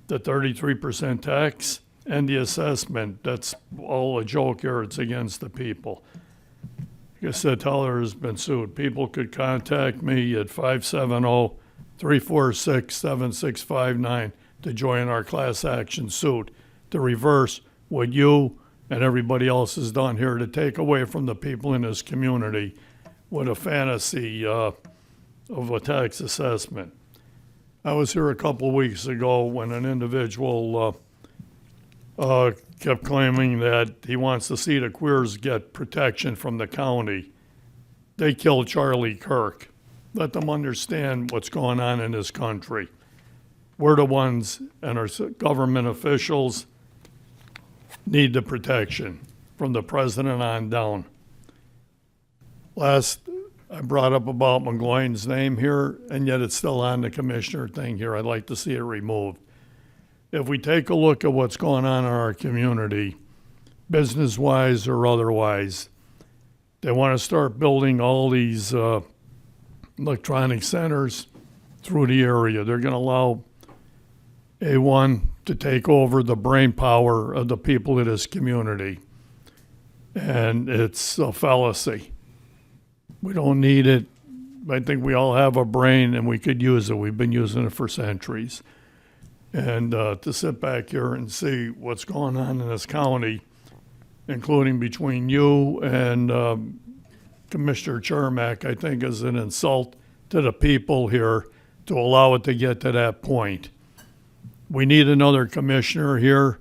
the 33% tax and the assessment. That's all a joke here. It's against the people. Like I said, Tyler has been sued. People could contact me at 570-346-7659 to join our class action suit to reverse what you and everybody else has done here to take away from the people in this community with a fantasy of a tax assessment. I was here a couple of weeks ago when an individual kept claiming that he wants to see the queers get protection from the county. They killed Charlie Kirk. Let them understand what's going on in this country. We're the ones, and our government officials need the protection from the president on down. Last, I brought up about McGloin's name here, and yet it's still on the commissioner thing here. I'd like to see it removed. If we take a look at what's going on in our community, business-wise or otherwise, they want to start building all these electronic centers through the area. They're going to allow A1 to take over the brain power of the people of this community. And it's a fallacy. We don't need it. I think we all have a brain and we could use it. We've been using it for centuries. And to sit back here and see what's going on in this county, including between you and Commissioner Chermak, I think is an insult to the people here to allow it to get to that point. We need another commissioner here.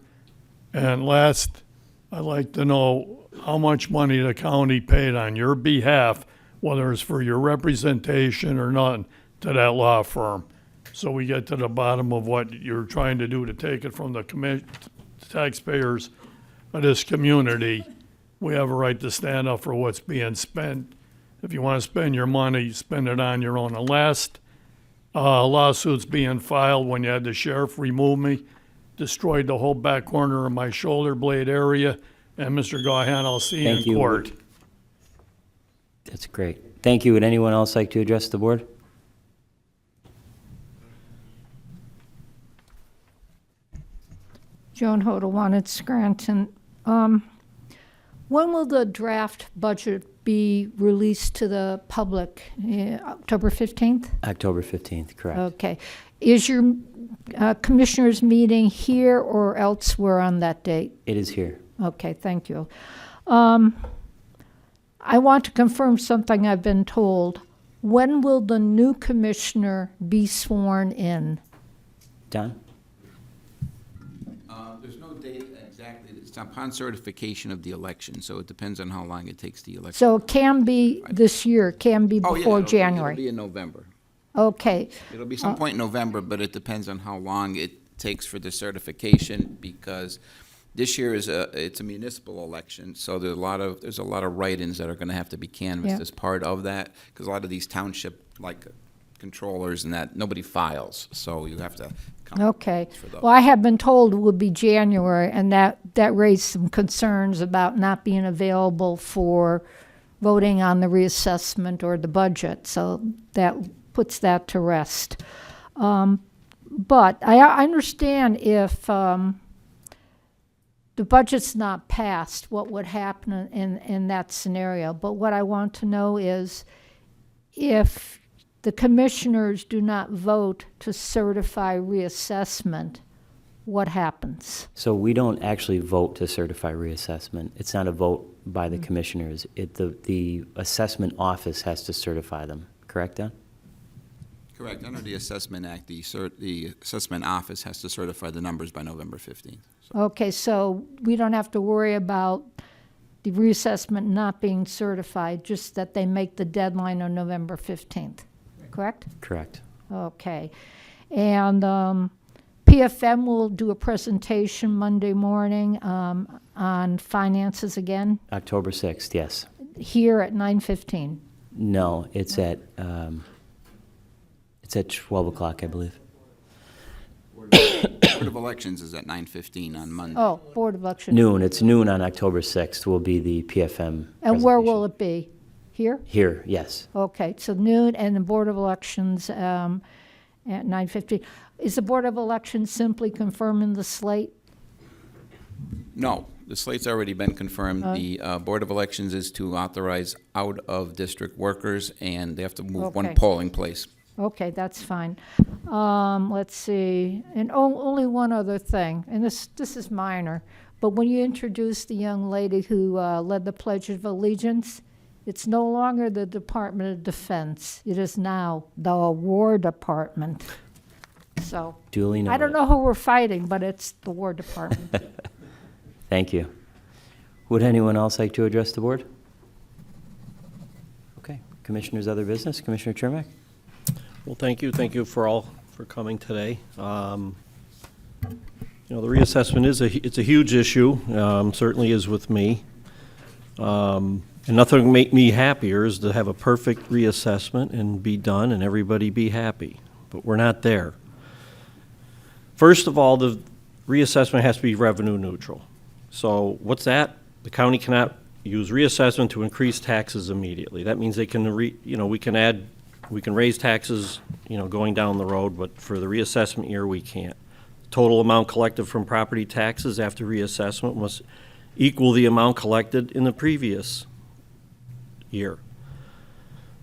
And last, I'd like to know how much money the county paid on your behalf, whether it's for your representation or not, to that law firm. So we get to the bottom of what you're trying to do to take it from the taxpayers of this community. We have a right to stand up for what's being spent. If you want to spend your money, spend it on your own. The last lawsuits being filed when you had the sheriff remove me, destroyed the whole back corner of my shoulder blade area. And Mr. Gahan, I'll see you in court. That's great. Thank you. Would anyone else like to address the board? Joan Hodawanit, Scranton. When will the draft budget be released to the public? October 15th? October 15th, correct. Okay. Is your commissioners meeting here or elsewhere on that date? It is here. Okay, thank you. I want to confirm something I've been told. When will the new commissioner be sworn in? Don? There's no date exactly. It's upon certification of the election, so it depends on how long it takes the election. So it can be this year, can be before January? It'll be in November. Okay. It'll be some point in November, but it depends on how long it takes for the certification, because this year it's a municipal election, so there's a lot of write-ins that are going to have to be canvassed as part of that, because a lot of these township controllers and that nobody files, so you have to come. Okay. Well, I have been told it would be January, and that raised some concerns about not being available for voting on the reassessment or the budget, so that puts that to rest. But I understand if the budget's not passed, what would happen in that scenario. But what I want to know is if the commissioners do not vote to certify reassessment, what happens? So we don't actually vote to certify reassessment. It's not a vote by the commissioners. The assessment office has to certify them. Correct, Don? Correct. Under the Assessment Act, the assessment office has to certify the numbers by November 15th. So. Okay, so we don't have to worry about the reassessment not being certified, just that they make the deadline on November 15th, correct? Correct. Okay. And PFM will do a presentation Monday morning on finances again? October 6th, yes. Here at 9:15? No, it's at 12 o'clock, I believe. Board of Elections is at 9:15 on Monday. Oh, Board of Elections. Noon. It's noon on October 6th will be the PFM And where will it be? Here? Here, yes. Okay, so noon and the Board of Elections at 9:15. Is the Board of Elections simply confirming the slate? No, the slate's already been confirmed. The Board of Elections is to authorize out-of-district workers, and they have to move one polling place. Okay, that's fine. Let's see, and only one other thing, and this is minor, but when you introduced the young lady who led the Pledge of Allegiance, It's no longer the Department of Defense. It is now the War Department. So Duly noted. I don't know who we're fighting, but it's the War Department. Thank you. Would anyone else like to address the board? Okay. Commissioners, other business? Commissioner Chermak? Well, thank you. Thank you for all for coming today. You know, the reassessment it's a huge issue, certainly is with me. And nothing would make me happier is to have a perfect reassessment and be done and everybody be happy. But we're not there. First of all, the reassessment has to be revenue neutral. So what's that? The county cannot use reassessment to increase taxes immediately. That means they can, we can raise taxes, going down the road, but for the reassessment year, we can't. Total amount collected from property taxes after reassessment must equal the amount collected in the previous year.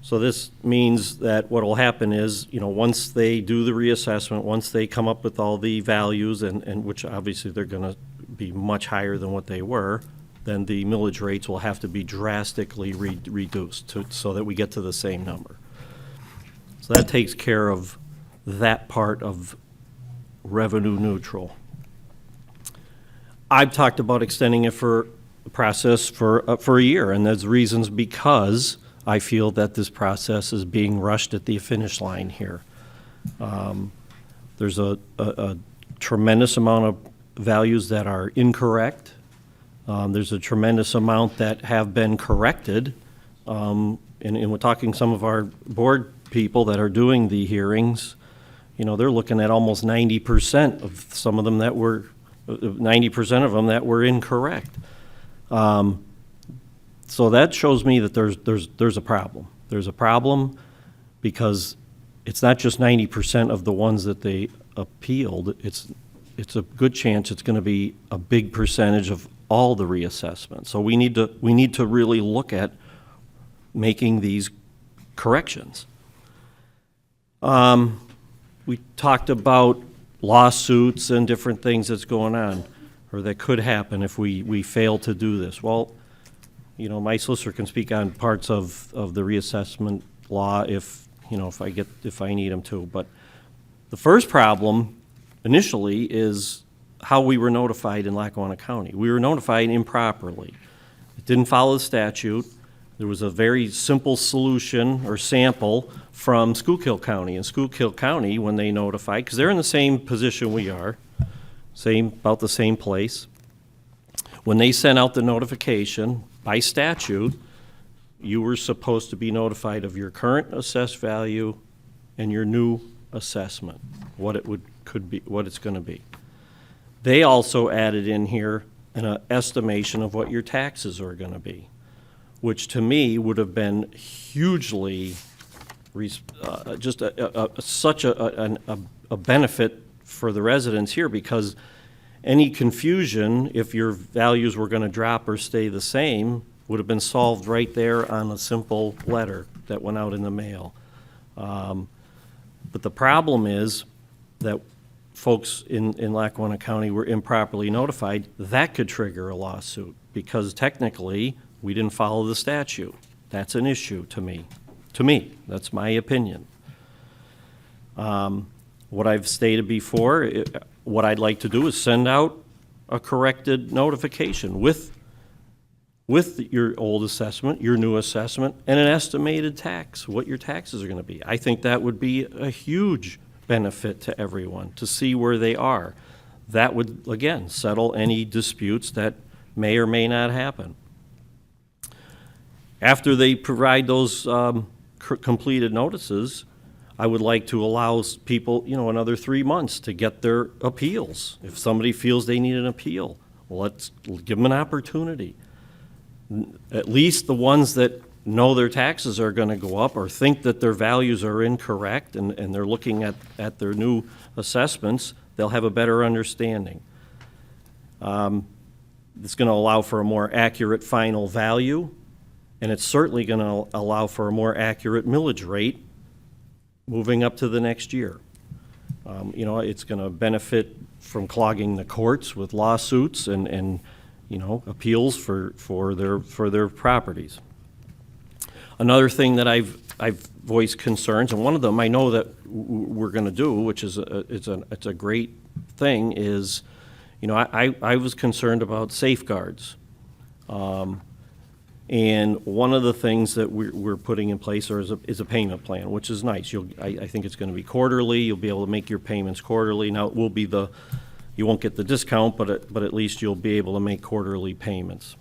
So this means that what will happen is, once they do the reassessment, once they come up with all the values, and which obviously they're going to be much higher than what they were, then the millage rates will have to be drastically reduced so that we get to the same number. So that takes care of that part of revenue neutral. I've talked about extending it for a process for a year, and there's reasons because I feel that this process is being rushed at the finish line here. There's a tremendous amount of values that are incorrect. There's a tremendous amount that have been corrected. And we're talking some of our board people that are doing the hearings, they're looking at almost 90% of some of them that were, 90% of them that were incorrect. So that shows me that there's a problem. There's a problem because it's not just 90% of the ones that they appealed. It's a good chance it's going to be a big percentage of all the reassessment. So we need to really look at making these corrections. We talked about lawsuits and different things that's going on or that could happen if we fail to do this. Well, my solicitor can speak on parts of the reassessment law if I need him to. But the first problem initially is how we were notified in Lackawanna County. We were notified improperly. It didn't follow the statute. There was a very simple solution or sample from Schuylkill County. And Schuylkill County, when they notified, because they're in the same position we are, about the same place, when they sent out the notification, by statute, you were supposed to be notified of your current assessed value and your new assessment, what it's going to be. They also added in here an estimation of what your taxes are going to be, which to me would have been hugely such a benefit for the residents here, because any confusion, if your values were going to drop or stay the same, would have been solved right there on a simple letter that went out in the mail. But the problem is that folks in Lackawanna County were improperly notified. That could trigger a lawsuit because technically we didn't follow the statute. That's an issue to me. That's my opinion. What I've stated before, what I'd like to do is send out a corrected notification with your old assessment, your new assessment, and an estimated tax, what your taxes are going to be. I think that would be a huge benefit to everyone to see where they are. That would, again, settle any disputes that may or may not happen. After they provide those completed notices, I would like to allow people, another 3 months to get their appeals. If somebody feels they need an appeal, well, let's give them an opportunity. At least the ones that know their taxes are going to go up or think that their values are incorrect and they're looking at their new assessments, they'll have a better understanding. It's going to allow for a more accurate final value, and it's certainly going to allow for a more accurate millage rate moving up to the next year. It's going to benefit from clogging the courts with lawsuits and appeals for their properties. Another thing that I've voiced concerns, and one of them I know that we're going to do, which is it's a great thing, is, you know, I was concerned about safeguards. And one of the things that we're putting in place is a payment plan, which is nice. I think it's going to be quarterly. You'll be able to make your payments quarterly. Now, it will be you won't get the discount, but at least you'll be able to make quarterly payments.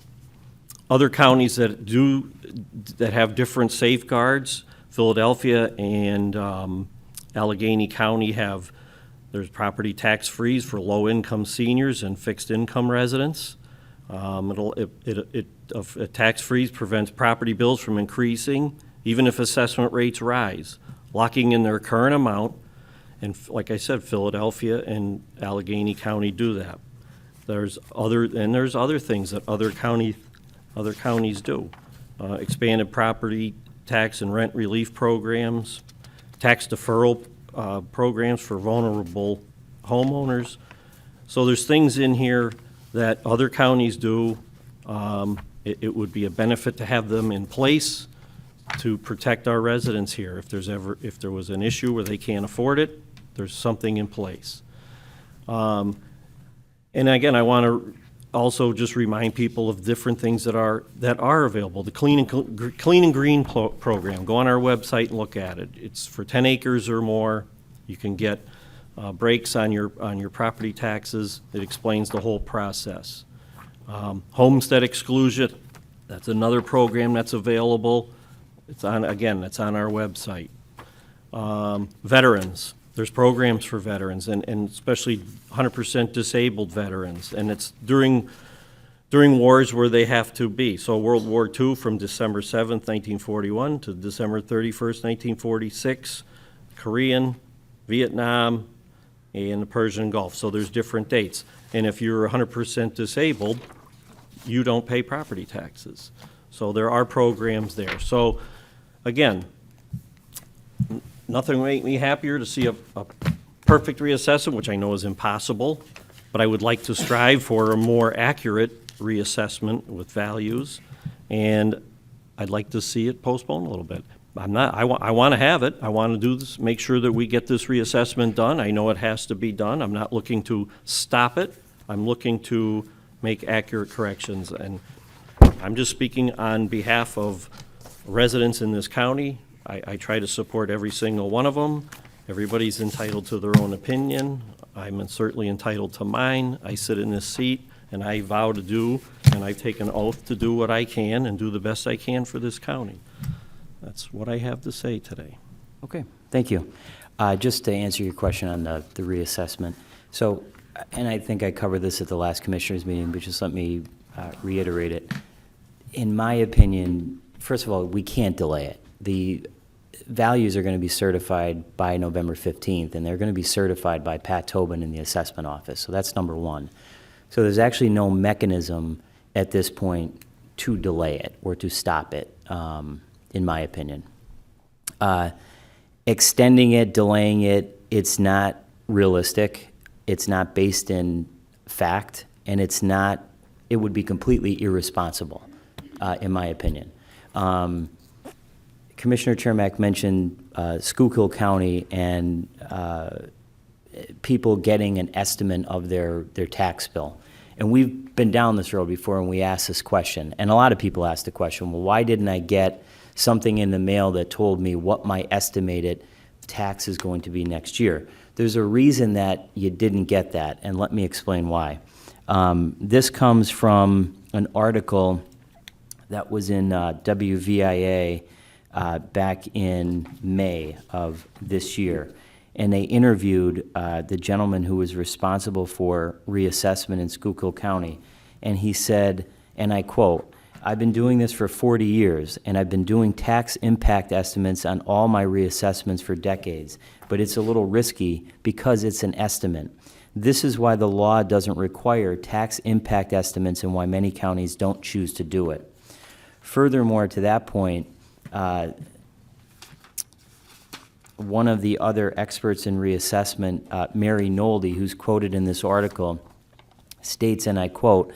Other counties that have different safeguards, Philadelphia and Allegheny County there's property tax freeze for low-income seniors and fixed-income residents. A tax freeze prevents property bills from increasing, even if assessment rates rise, locking in their current amount. And like I said, Philadelphia and Allegheny County do that. There's other things that other counties do. Expanded property tax and rent relief programs, tax deferral programs for vulnerable homeowners. So there's things in here that other counties do. It would be a benefit to have them in place to protect our residents here. If there was an issue where they can't afford it, there's something in place. And again, I want to also just remind people of different things that are available. The Clean and Green program. Go on our website and look at it. It's for 10 acres or more. You can get breaks on your property taxes. It explains the whole process. Homestead exclusion. That's another program that's available. It's on our website. Veterans. There's programs for veterans, and especially 100% disabled veterans, and it's during wars where they have to be. So World War II from December 7th, 1941 to December 31st, 1946, Korean, Vietnam, and the Persian Gulf. So there's different dates. And if you're 100% disabled, you don't pay property taxes. So there are programs there. So again, nothing would make me happier to see a perfect reassessment, which I know is impossible, but I would like to strive for a more accurate reassessment with values, and I'd like to see it postponed a little bit. I want to have it. I want to do this, make sure that we get this reassessment done. I know it has to be done. I'm not looking to stop it. I'm looking to make accurate corrections, and I'm just speaking on behalf of residents in this county. I try to support every single one of them. Everybody's entitled to their own opinion. I'm certainly entitled to mine. I sit in this seat, and I vow to do, and I take an oath to do what I can and do the best I can for this county. That's what I have to say today. Okay, thank you. Just to answer your question on the reassessment. So, and I think I covered this at the last commissioners meeting, but just let me reiterate it. In my opinion, first of all, we can't delay it. The values are going to be certified by November 15th, and they're going to be certified by Pat Tobin in the assessment office. So that's number one. So there's actually no mechanism at this point to delay it or to stop it, in my opinion. Extending it, delaying it, it's not realistic. It's not based in fact, and it would be completely irresponsible, in my opinion. Commissioner Chermak mentioned Schuylkill County and people getting an estimate of their tax bill. And we've been down this road before, and we asked this question. And a lot of people ask the question, well, why didn't I get something in the mail that told me what my estimated tax is going to be next year? There's a reason that you didn't get that, and let me explain why. This comes from an article that was in WVIA back in May of this year. And they interviewed the gentleman who was responsible for reassessment in Schuylkill County. And he said, and I quote, "I've been doing this for 40 years, and I've been doing tax impact estimates on all my reassessments for decades. But it's a little risky because it's an estimate. This is why the law doesn't require tax impact estimates and why many counties don't choose to do it." Furthermore, to that point, one of the other experts in reassessment, Mary Nolde, who's quoted in this article, states, and I quote,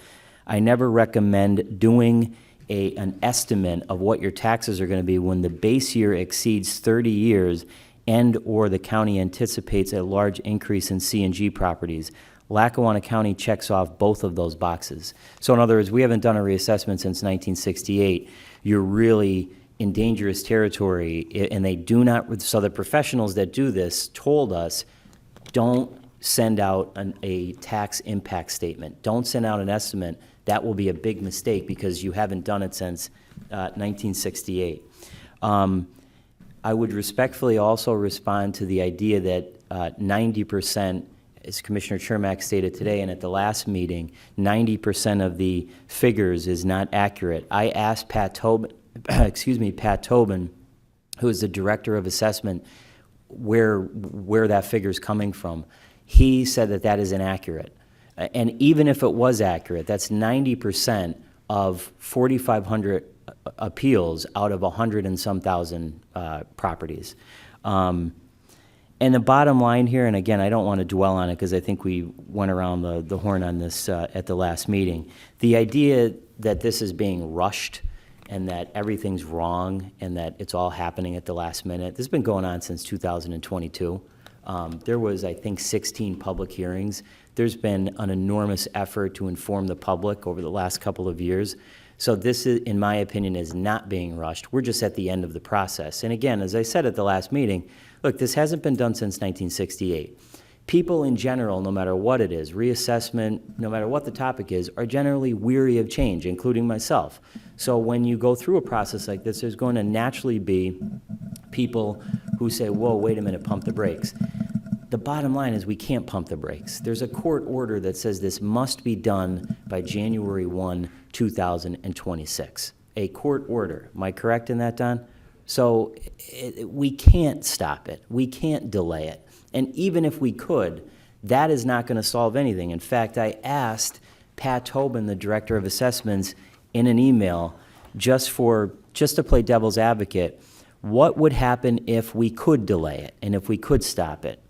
"I never recommend doing an estimate of what your taxes are going to be when the base year exceeds 30 years and/or the county anticipates a large increase in C&G properties. Lackawanna County checks off both of those boxes. So in other words, we haven't done a reassessment since 1968. You're really in dangerous territory, and they do not, so the professionals that do this told us, don't send out a tax impact statement. Don't send out an estimate. That will be a big mistake because you haven't done it since 1968. I would respectfully also respond to the idea that 90%, as Commissioner Chermak stated today and at the last meeting, 90% of the figures is not accurate. I asked Pat Tobin, Pat Tobin, who is the Director of Assessment, where that figure is coming from. He said that that is inaccurate. And even if it was accurate, that's 90% of 4,500 appeals out of 100 and some thousand properties. And the bottom line here, and again, I don't want to dwell on it because I think we went around the horn on this at the last meeting. The idea that this is being rushed and that everything's wrong and that it's all happening at the last minute, this has been going on since 2022. There was, I think, 16 public hearings. There's been an enormous effort to inform the public over the last couple of years. So this, is, in my opinion, is not being rushed. We're just at the end of the process. And again, as I said at the last meeting, look, this hasn't been done since 1968. People in general, no matter what it is, reassessment, no matter what the topic is, are generally weary of change, including myself. So when you go through a process like this, there's going to naturally be people who say, whoa, wait a minute, pump the brakes. The bottom line is we can't pump the brakes. There's a court order that says this must be done by January 1, 2026. A court order. Am I correct in that, Don? So we can't stop it. We can't delay it. And even if we could, that is not going to solve anything. In fact, I asked Pat Tobin, the Director of Assessments, in an email just to play devil's advocate, what would happen if we could delay it and if we could stop it?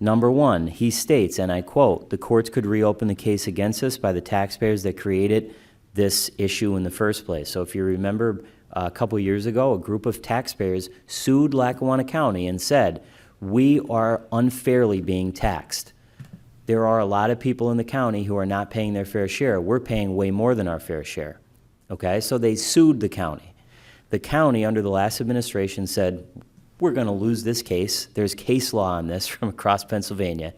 Number one, he states, and I quote, the courts could reopen the case against us by the taxpayers that created this issue in the first place. So if you remember a couple years ago, a group of taxpayers sued Lackawanna County and said, we are unfairly being taxed. There are a lot of people in the county who are not paying their fair share. We're paying way more than our fair share. Okay, so they sued the county. The county, under the last administration, said, we're going to lose this case. There's case law on this from across Pennsylvania.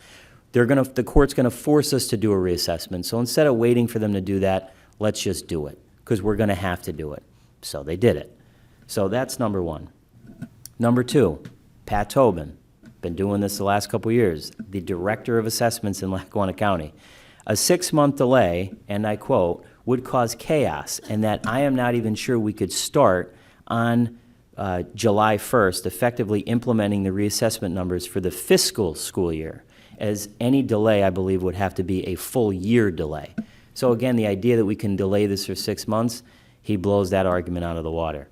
The court's going to force us to do a reassessment. So instead of waiting for them to do that, let's just do it because we're going to have to do it. So they did it. So that's number one. Number two, Pat Tobin, been doing this the last couple years, the Director of Assessments in Lackawanna County. A 6-month delay, and I quote, would cause chaos, and that I am not even sure we could start on July 1st, effectively implementing the reassessment numbers for the fiscal school year, as any delay, I believe, would have to be a full year delay. So again, the idea that we can delay this for 6 months, he blows that argument out of the water.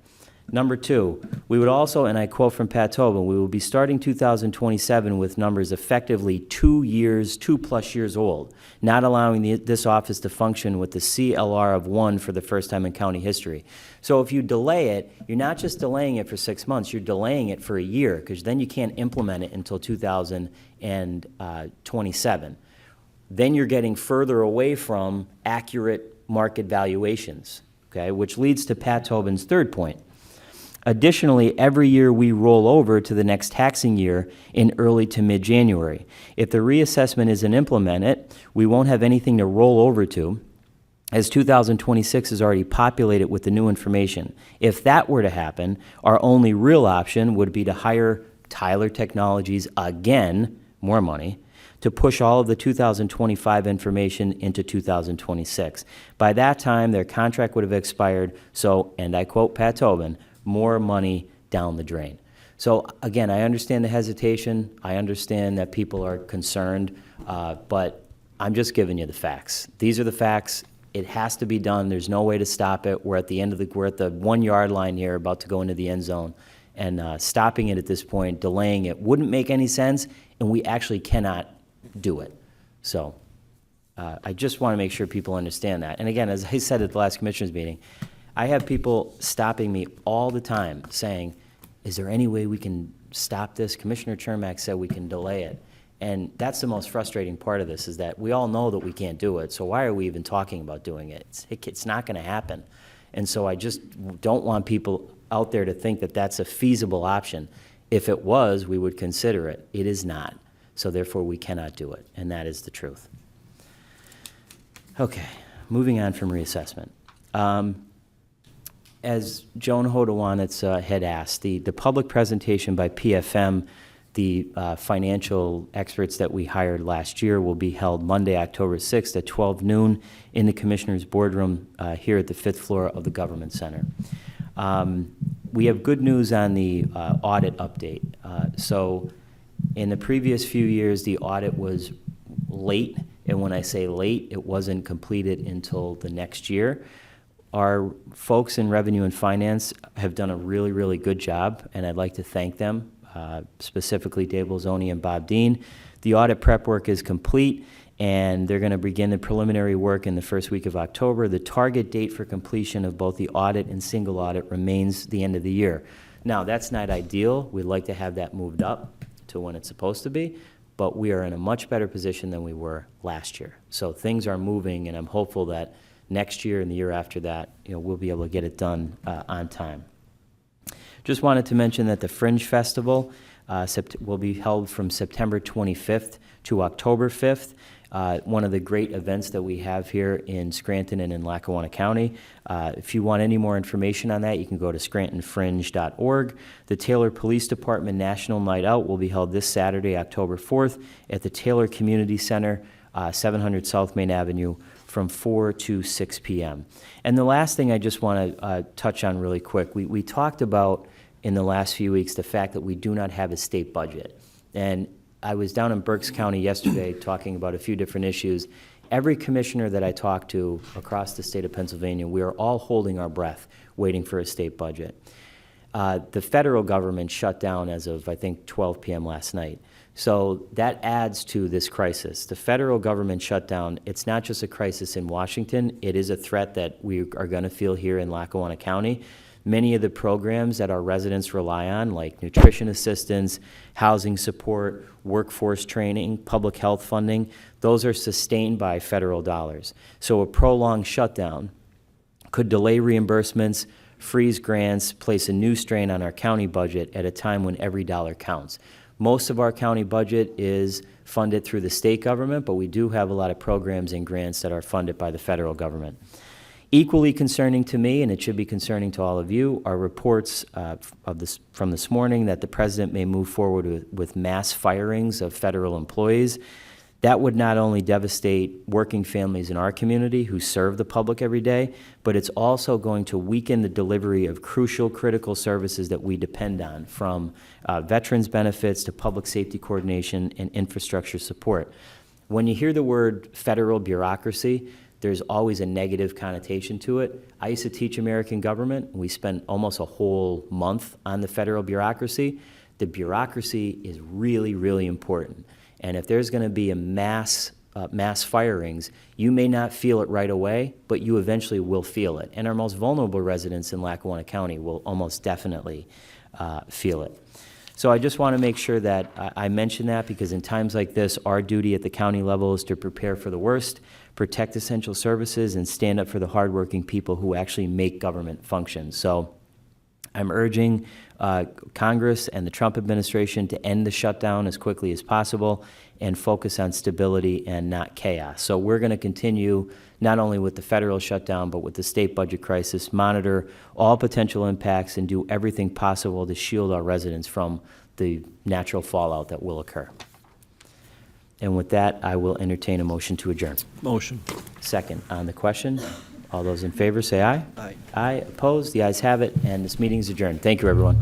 Number two, we would also, and I quote from Pat Tobin, we will be starting 2027 with numbers effectively 2+ years old, not allowing this office to function with the CLR of 1 for the first time in county history. So if you delay it, you're not just delaying it for 6 months, you're delaying it for a year, because then you can't implement it until 2027. Then you're getting further away from accurate market valuations, okay, which leads to Pat Tobin's third point. Additionally, every year we roll over to the next taxing year in early to mid-January. If the reassessment isn't implemented, we won't have anything to roll over to, as 2026 is already populated with the new information. If that were to happen, our only real option would be to hire Tyler Technologies again, more money, to push all of the 2025 information into 2026. By that time, their contract would have expired, so, and I quote Pat Tobin, more money down the drain. So again, I understand the hesitation. I understand that people are concerned, but I'm just giving you the facts. These are the facts. It has to be done. There's no way to stop it. We're at the 1 yard line here, about to go into the end zone, and stopping it at this point, delaying it, wouldn't make any sense, and we actually cannot do it. So I just want to make sure people understand that. And again, as I said at the last commissioners meeting, I have people stopping me all the time saying, is there any way we can stop this? Commissioner Chermak said we can delay it. And that's the most frustrating part of this, is that we all know that we can't do it, so why are we even talking about doing it? It's not going to happen. And so I just don't want people out there to think that that's a feasible option. If it was, we would consider it. It is not. So therefore, we cannot do it, and that is the truth. Okay, moving on from reassessment. As Joan Hodawanitz had asked, the public presentation by PFM, the financial experts that we hired last year, will be held Monday, October 6th at 12 noon in the Commissioner's Boardroom here at the 5th floor of the Government Center. We have good news on the audit update. So in the previous few years, the audit was late, and when I say late, it wasn't completed until the next year. Our folks in Revenue and Finance have done a really, really good job, and I'd like to thank them, specifically Dave Bolzoni and Bob Dean. The audit prep work is complete, and they're going to begin the preliminary work in the first week of October. The target date for completion of both the audit and single audit remains the end of the year. Now, that's not ideal. We'd like to have that moved up to when it's supposed to be, but we are in a much better position than we were last year. So things are moving, and I'm hopeful that next year and the year after that, we'll be able to get it done on time. Just wanted to mention that the Fringe Festival will be held from September 25th to October 5th. One of the great events that we have here in Scranton and in Lackawanna County. If you want any more information on that, you can go to scrantonfringe.org. The Taylor Police Department National Night Out will be held this Saturday, October 4th, at the Taylor Community Center, 700 South Main Avenue, from 4 to 6 p.m. And the last thing I just want to touch on really quick, we talked about in the last few weeks the fact that we do not have a state budget. And I was down in Berks County yesterday talking about a few different issues. Every commissioner that I talked to across the state of Pennsylvania, we are all holding our breath waiting for a state budget. The federal government shut down as of, I think, 12 p.m. last night. So that adds to this crisis. The federal government shutdown, it's not just a crisis in Washington, it is a threat that we are going to feel here in Lackawanna County. Many of the programs that our residents rely on, like nutrition assistance, housing support, workforce training, public health funding, those are sustained by federal dollars. So a prolonged shutdown could delay reimbursements, freeze grants, place a new strain on our county budget at a time when every dollar counts. Most of our county budget is funded through the state government, but we do have a lot of programs and grants that are funded by the federal government. Equally concerning to me, and it should be concerning to all of you, are reports from this morning that the president may move forward with mass firings of federal employees. That would not only devastate working families in our community who serve the public every day, but it's also going to weaken the delivery of crucial, critical services that we depend on, from veterans benefits to public safety coordination and infrastructure support. When you hear the word federal bureaucracy, there's always a negative connotation to it. I used to teach American government. We spent almost a whole month on the federal bureaucracy. The bureaucracy is really, really important. And if there's going to be a mass firings, you may not feel it right away, but you eventually will feel it. And our most vulnerable residents in Lackawanna County will almost definitely feel it. So I just want to make sure that I mention that, because in times like this, our duty at the county level is to prepare for the worst, protect essential services, and stand up for the hardworking people who actually make government function. So I'm urging Congress and the Trump administration to end the shutdown as quickly as possible and focus on stability and not chaos. So we're going to continue not only with the federal shutdown, but with the state budget crisis, monitor all potential impacts, and do everything possible to shield our residents from the natural fallout that will occur. And with that, I will entertain a motion to adjourn. Motion. Second on the question. All those in favor say aye. Aye. Aye. Opposed? The ayes have it, and this meeting is adjourned. Thank you, everyone.